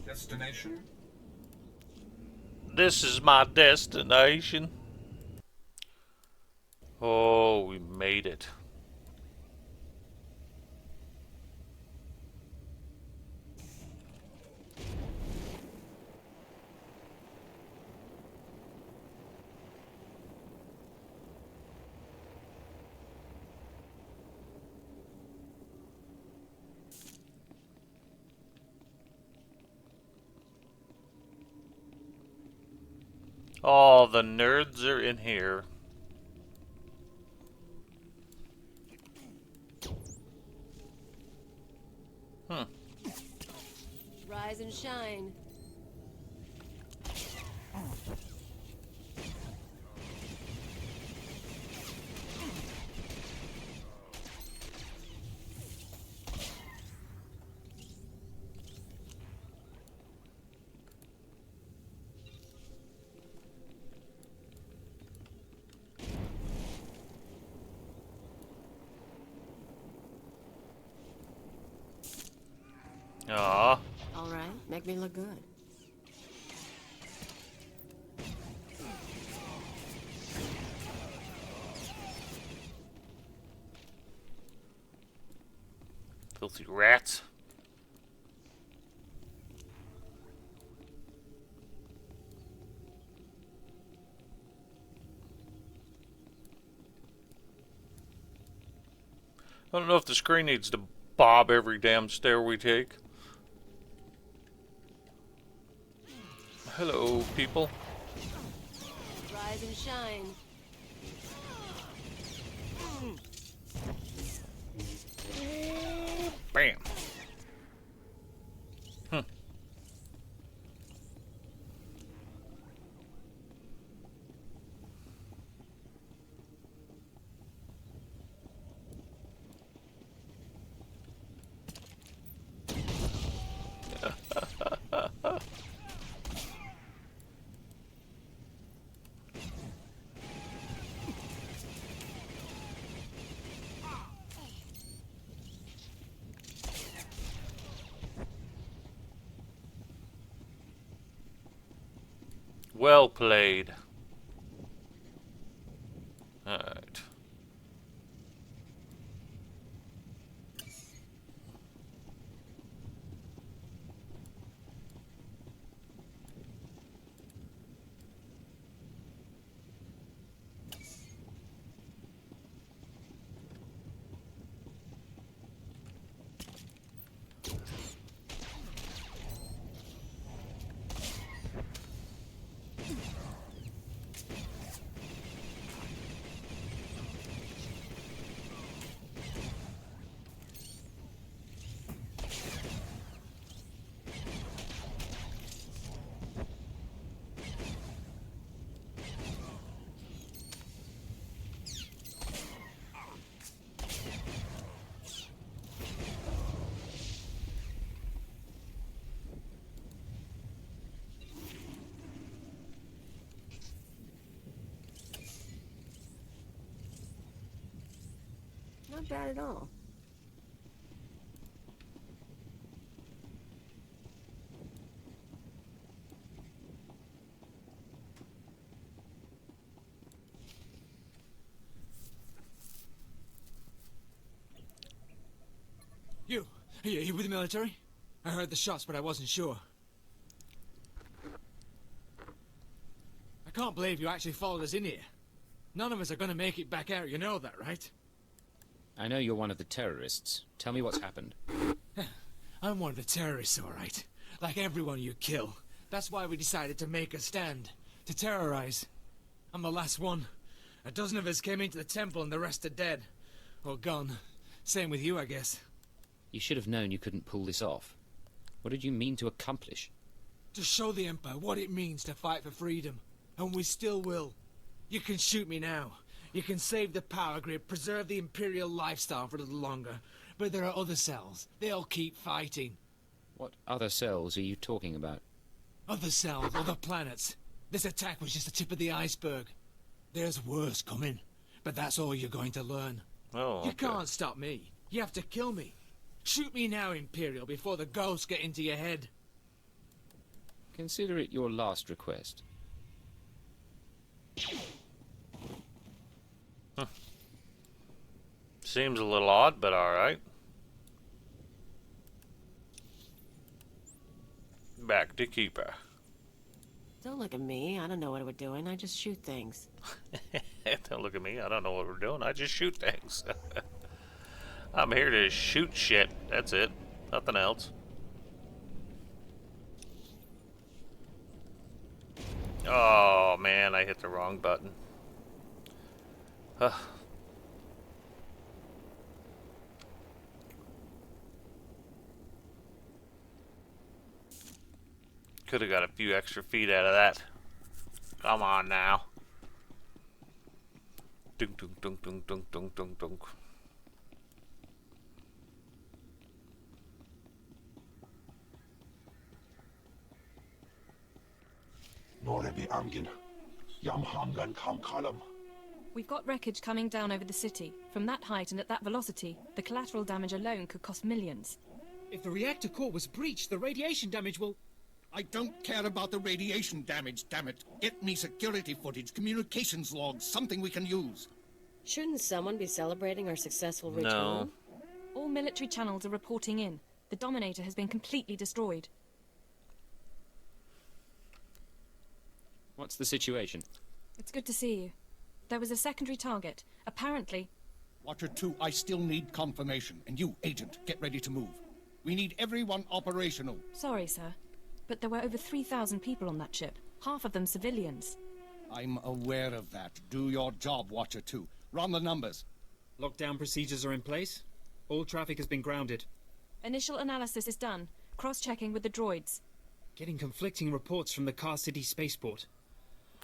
Q: Destination?
A: This is my destination. Oh, we made it. All the nerds are in here.
B: Rise and shine.
A: Aw.
B: All right, make me look good.
A: Filthy rats. I don't know if the screen needs to bob every damn stair we take. Hello, people.
B: Rise and shine.
A: Bam. Well played. Alright.
B: Not bad at all.
R: You with the military? I heard the shots, but I wasn't sure. I can't believe you actually followed us in here. None of us are gonna make it back out, you know that, right?
C: I know you're one of the terrorists. Tell me what's happened.
R: I'm one of the terrorists, all right. Like everyone you kill. That's why we decided to make a stand. To terrorize. I'm the last one. A dozen of us came into the temple and the rest are dead. Or gone. Same with you, I guess.
C: You should have known you couldn't pull this off. What did you mean to accomplish?
R: To show the Empire what it means to fight for freedom. And we still will. You can shoot me now. You can save the power grid, preserve the Imperial lifestyle for a little longer. But there are other cells. They'll keep fighting.
C: What other cells are you talking about?
R: Other cells, other planets. This attack was just the tip of the iceberg. There's worse coming. But that's all you're going to learn.
A: Oh, okay.
R: You can't stop me. You have to kill me. Shoot me now, Imperial, before the ghosts get into your head.
C: Consider it your last request.
A: Huh. Seems a little odd, but alright. Back to Keeper.
B: Don't look at me. I don't know what we're doing. I just shoot things.
A: Don't look at me. I don't know what we're doing. I just shoot things. I'm here to shoot shit. That's it. Nothing else. Oh, man. I hit the wrong button. Could have got a few extra feet out of that. Come on now. Dunk, dunk, dunk, dunk, dunk, dunk, dunk, dunk.
H: Norebi Amgin. Yam Hamgan Kam Kalam.
G: We've got wreckage coming down over the city. From that height and at that velocity, the collateral damage alone could cost millions.
R: If the reactor core was breached, the radiation damage will...
E: I don't care about the radiation damage, damn it. Get me security footage, communications logs, something we can use.
B: Shouldn't someone be celebrating our successful return?
A: No.
G: All military channels are reporting in. The Dominator has been completely destroyed.
C: What's the situation?
G: It's good to see you. There was a secondary target. Apparently...
E: Watcher 2, I still need confirmation. And you, Agent, get ready to move. We need everyone operational.
G: Sorry, sir. But there were over 3,000 people on that ship. Half of them civilians.
E: I'm aware of that. Do your job, Watcher 2. Run the numbers.
I: Lockdown procedures are in place. All traffic has been grounded.
G: Initial analysis is done. Cross-checking with the droids.
I: Getting conflicting reports from the Car City spaceport.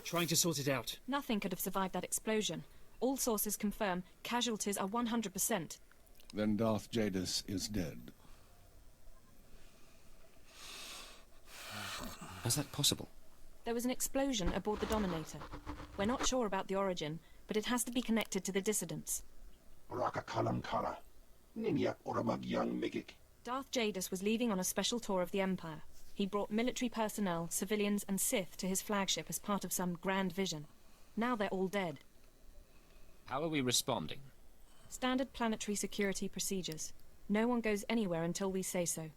I: Trying to sort it out.
G: Nothing could have survived that explosion. All sources confirm casualties are 100%.
E: Then Darth Jadis is dead.
C: How's that possible?
G: There was an explosion aboard the Dominator. We're not sure about the origin, but it has to be connected to the dissidents.
H: Raka Kalam Kara. Ninyak Oramag Yang Megik.
G: Darth Jadis was leaving on a special tour of the Empire. He brought military personnel, civilians, and Sith to his flagship as part of some grand vision. Now they're all dead.
F: How are we responding?
G: Standard planetary security procedures. No one goes anywhere until we say so.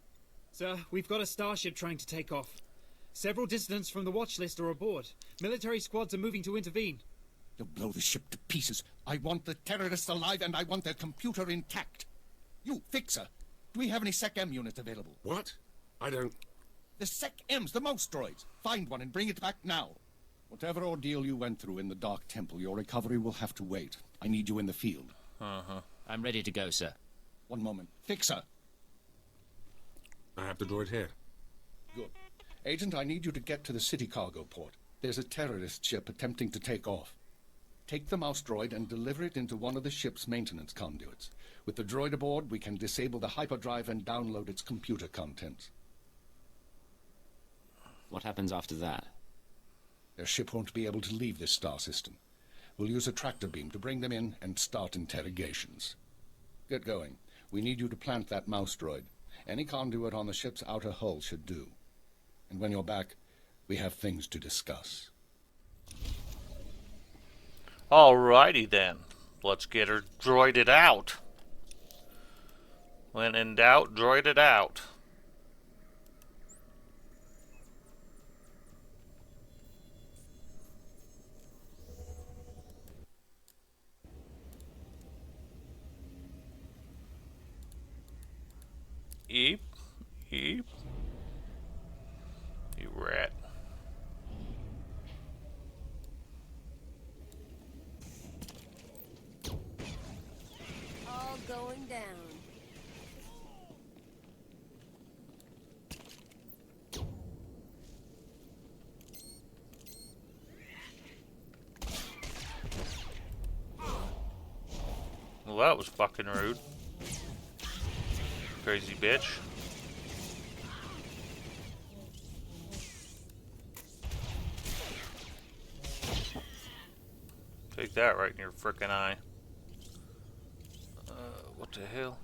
I: Sir, we've got a starship trying to take off. Several dissidents from the watch list are aboard. Military squads are moving to intervene.
E: You'll blow the ship to pieces. I want the terrorists alive and I want their computer intact. You, Fixer, do we have any Sec-M units available?
J: What? I don't...
E: The Sec-Ms, the mouse droids. Find one and bring it back now. Whatever ordeal you went through in the Dark Temple, your recovery will have to wait. I need you in the field.
F: I'm ready to go, sir.
E: One moment. Fixer.
J: I have the droid here.
E: Good. Agent, I need you to get to the city cargo port. There's a terrorist ship attempting to take off. Take the mouse droid and deliver it into one of the ship's maintenance conduits. With the droid aboard, we can disable the hyperdrive and download its computer contents.
F: What happens after that?
E: Their ship won't be able to leave this star system. We'll use a tractor beam to bring them in and start interrogations. Get going. We need you to plant that mouse droid. Any conduit on the ship's outer hull should do. And when you're back, we have things to discuss.
A: Alrighty then. Let's get her droided out. When in doubt, droid it out. Eep. Eep. You rat.
B: All going down.
A: Well, that was fucking rude. Crazy bitch. Take that right in your frickin' eye. What the hell?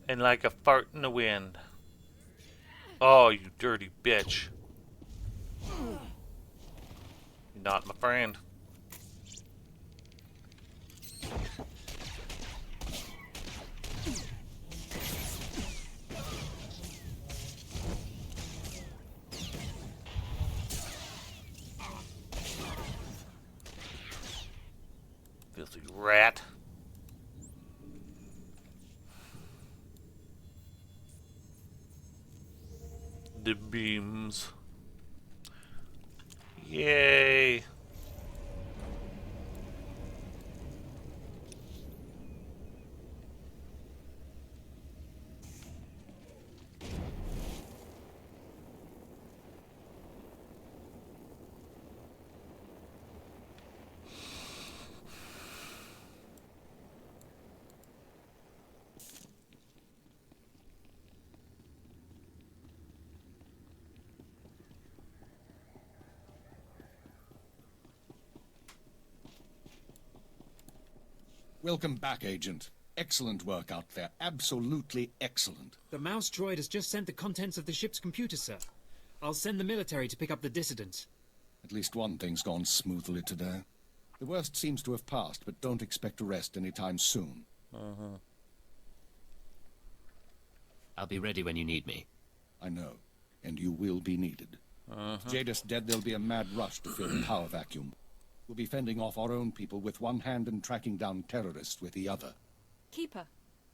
A: And like a fart in the wind. Oh, you dirty bitch. You're not my friend. Filthy rat. The beams. Yay.
E: Welcome back, Agent. Excellent work out there. Absolutely excellent.
I: The mouse droid has just sent the contents of the ship's computer, sir. I'll send the military to pick up the dissidents.
E: At least one thing's gone smoothly today. The worst seems to have passed, but don't expect to rest anytime soon.
F: I'll be ready when you need me.
E: I know, and you will be needed. If Jadis dead, there'll be a mad rush to fill the power vacuum. We'll be fending off our own people with one hand and tracking down terrorists with the other.
G: Keeper,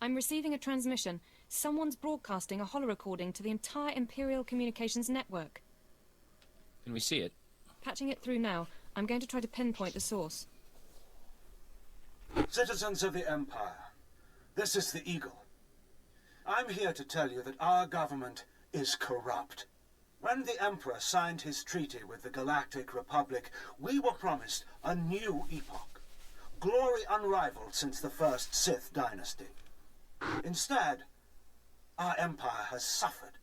G: I'm receiving a transmission. Someone's broadcasting a holo-recording to the entire Imperial communications network.
C: Can we see it?
G: Patching it through now. I'm going to try to pinpoint the source.
S: Citizens of the Empire, this is the Eagle. I'm here to tell you that our government is corrupt. When the Emperor signed his treaty with the Galactic Republic, we were promised a new epoch. Glory unrivaled since the first Sith dynasty. Instead, our empire has suffered.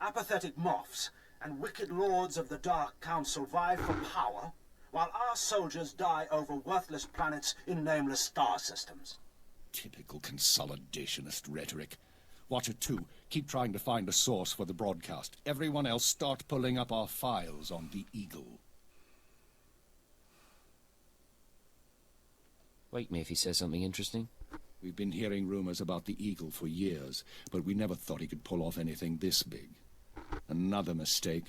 S: Apathetic moffs and wicked lords of the Dark Council vie for power, while our soldiers die over worthless planets in nameless star systems.
E: Typical consolidationist rhetoric. Watcher 2, keep trying to find a source for the broadcast. Everyone else start pulling up our files on the Eagle.
F: Wake me if he says something interesting.
E: We've been hearing rumors about the Eagle for years, but we never thought he could pull off anything this big. Another mistake.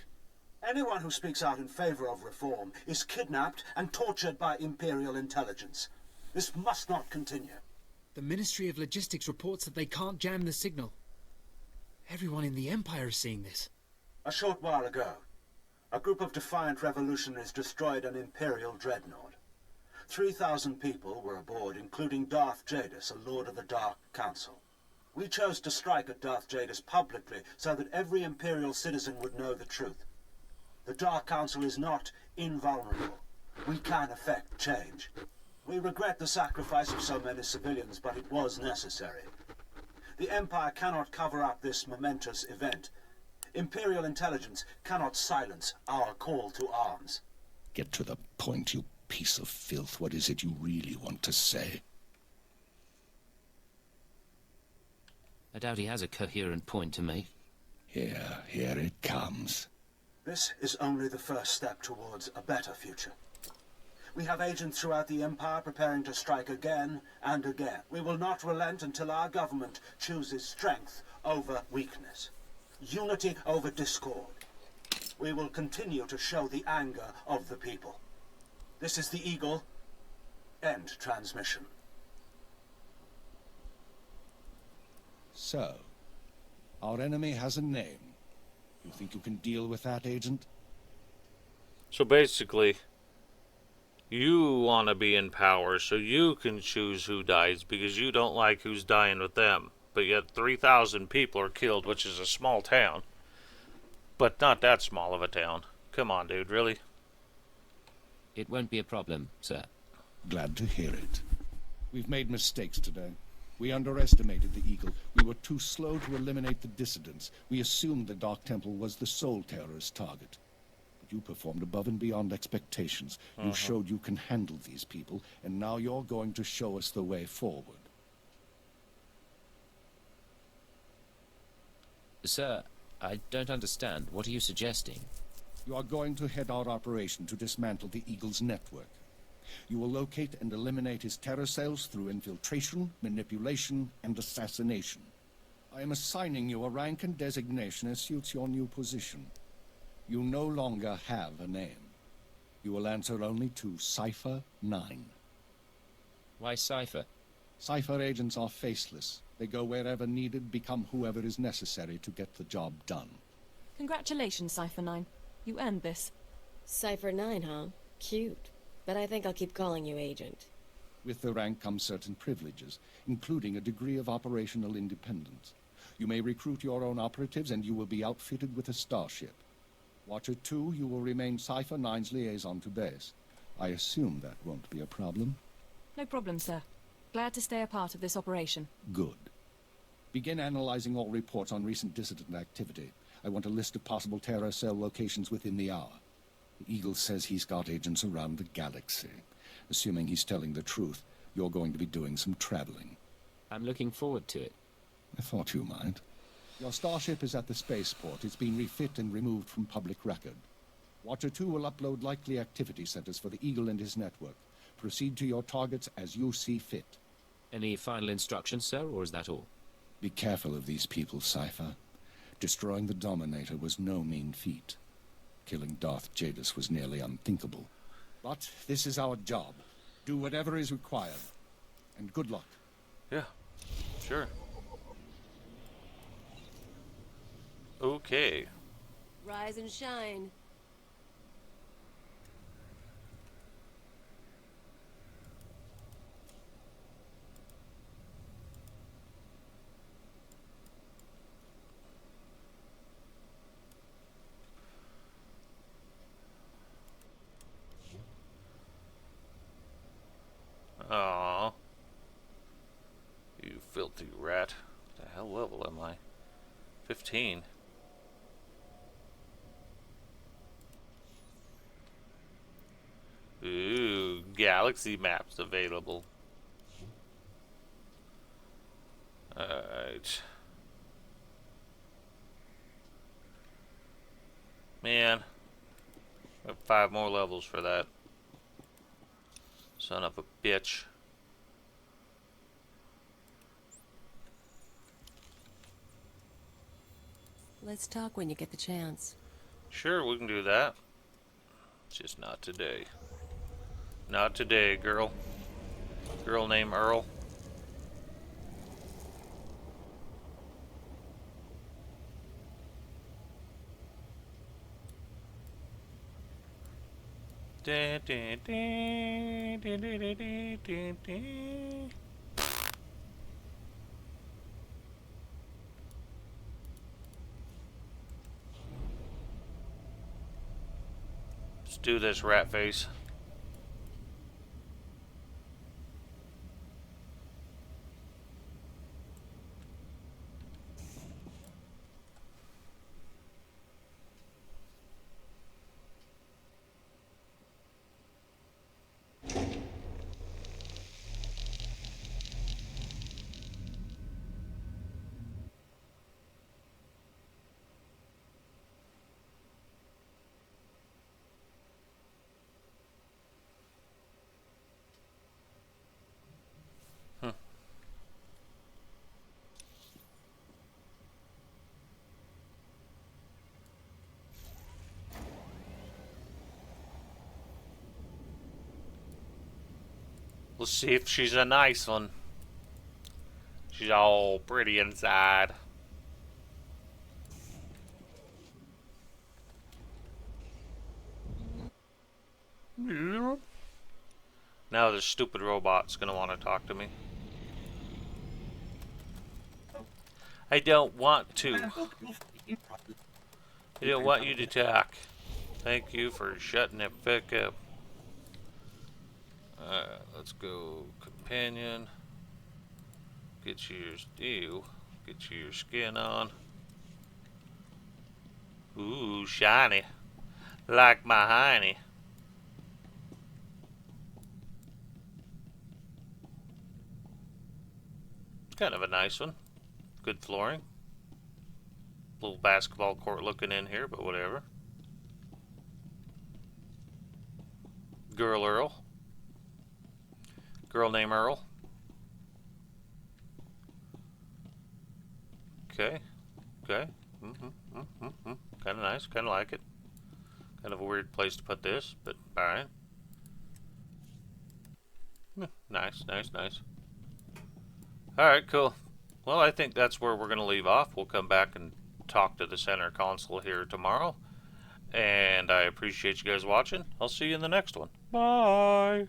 S: Anyone who speaks out in favor of reform is kidnapped and tortured by Imperial intelligence. This must not continue.
I: The Ministry of Logistics reports that they can't jam the signal. Everyone in the Empire is seeing this.
S: A short while ago, a group of defiant revolutionaries destroyed an Imperial dreadnought. 3,000 people were aboard, including Darth Jadis, a Lord of the Dark Council. We chose to strike at Darth Jadis publicly so that every Imperial citizen would know the truth. The Dark Council is not invulnerable. We can effect change. We regret the sacrifice of so many civilians, but it was necessary. The Empire cannot cover up this momentous event. Imperial intelligence cannot silence our call to arms.
E: Get to the point, you piece of filth. What is it you really want to say?
F: I doubt he has a coherent point to make.
E: Here it comes.
S: This is only the first step towards a better future. We have agents throughout the Empire preparing to strike again and again. We will not relent until our government chooses strength over weakness, unity over discord. We will continue to show the anger of the people. This is the Eagle. End transmission.
E: So, our enemy has a name. You think you can deal with that, Agent?
A: So basically, you want to be in power so you can choose who dies because you don't like who's dying with them. But yet 3,000 people are killed, which is a small town. But not that small of a town. Come on, dude, really?
F: It won't be a problem, sir.
E: Glad to hear it. We've made mistakes today. We underestimated the Eagle. We were too slow to eliminate the dissidents. We assumed the Dark Temple was the sole terrorist target. But you performed above and beyond expectations. You showed you can handle these people, and now you're going to show us the way forward.
F: Sir, I don't understand. What are you suggesting?
E: You are going to head our operation to dismantle the Eagle's network. You will locate and eliminate his terror cells through infiltration, manipulation, and assassination. I am assigning you a rank and designation as suits your new position. You no longer have a name. You will answer only to Cipher 9.
F: Why Cipher?
E: Cipher agents are faceless. They go wherever needed, become whoever is necessary to get the job done.
G: Congratulations, Cipher 9. You earned this.
B: Cipher 9, huh? Cute. But I think I'll keep calling you Agent.
E: With the rank comes certain privileges, including a degree of operational independence. You may recruit your own operatives, and you will be outfitted with a starship. Watcher 2, you will remain Cipher 9's liaison to base. I assume that won't be a problem?
G: No problem, sir. Glad to stay a part of this operation.
E: Good. Begin analyzing all reports on recent dissident activity. I want a list of possible terror cell locations within the hour. The Eagle says he's got agents around the galaxy. Assuming he's telling the truth, you're going to be doing some traveling.
F: I'm looking forward to it.
E: I thought you might. Your starship is at the spaceport. It's been refit and removed from public record. Watcher 2 will upload likely activity centers for the Eagle and his network. Proceed to your targets as you see fit.
F: Any final instructions, sir, or is that all?
E: Be careful of these people, Cypher. Destroying the Dominator was no mean feat. Killing Darth Jadis was nearly unthinkable. But this is our job. Do whatever is required. And good luck.
A: Yeah, sure. Okay.
B: Rise and shine.
A: Aww. You filthy rat. What the hell level am I? 15. Ooh, galaxy maps available. Alright. Man. I have 5 more levels for that. Son of a bitch.
B: Let's talk when you get the chance.
A: Sure, we can do that. Just not today. Not today, girl. Girl named Earl. Let's do this, rat face. Let's see if she's a nice one. She's all pretty inside. Now this stupid robot's gonna want to talk to me. I don't want to. I don't want you to talk. Thank you for shutting the fuck up. Alright, let's go companion. Get you your skin on. Ooh, shiny. Like my hiney. Kind of a nice one. Good flooring. Little basketball court looking in here, but whatever. Girl Earl. Girl named Earl. Okay. Okay. Kind of nice. Kind of like it. Kind of a weird place to put this, but alright. Nice, nice, nice. Alright, cool. Well, I think that's where we're going to leave off. We'll come back and talk to the center console here tomorrow. And I appreciate you guys watching. I'll see you in the next one. Bye!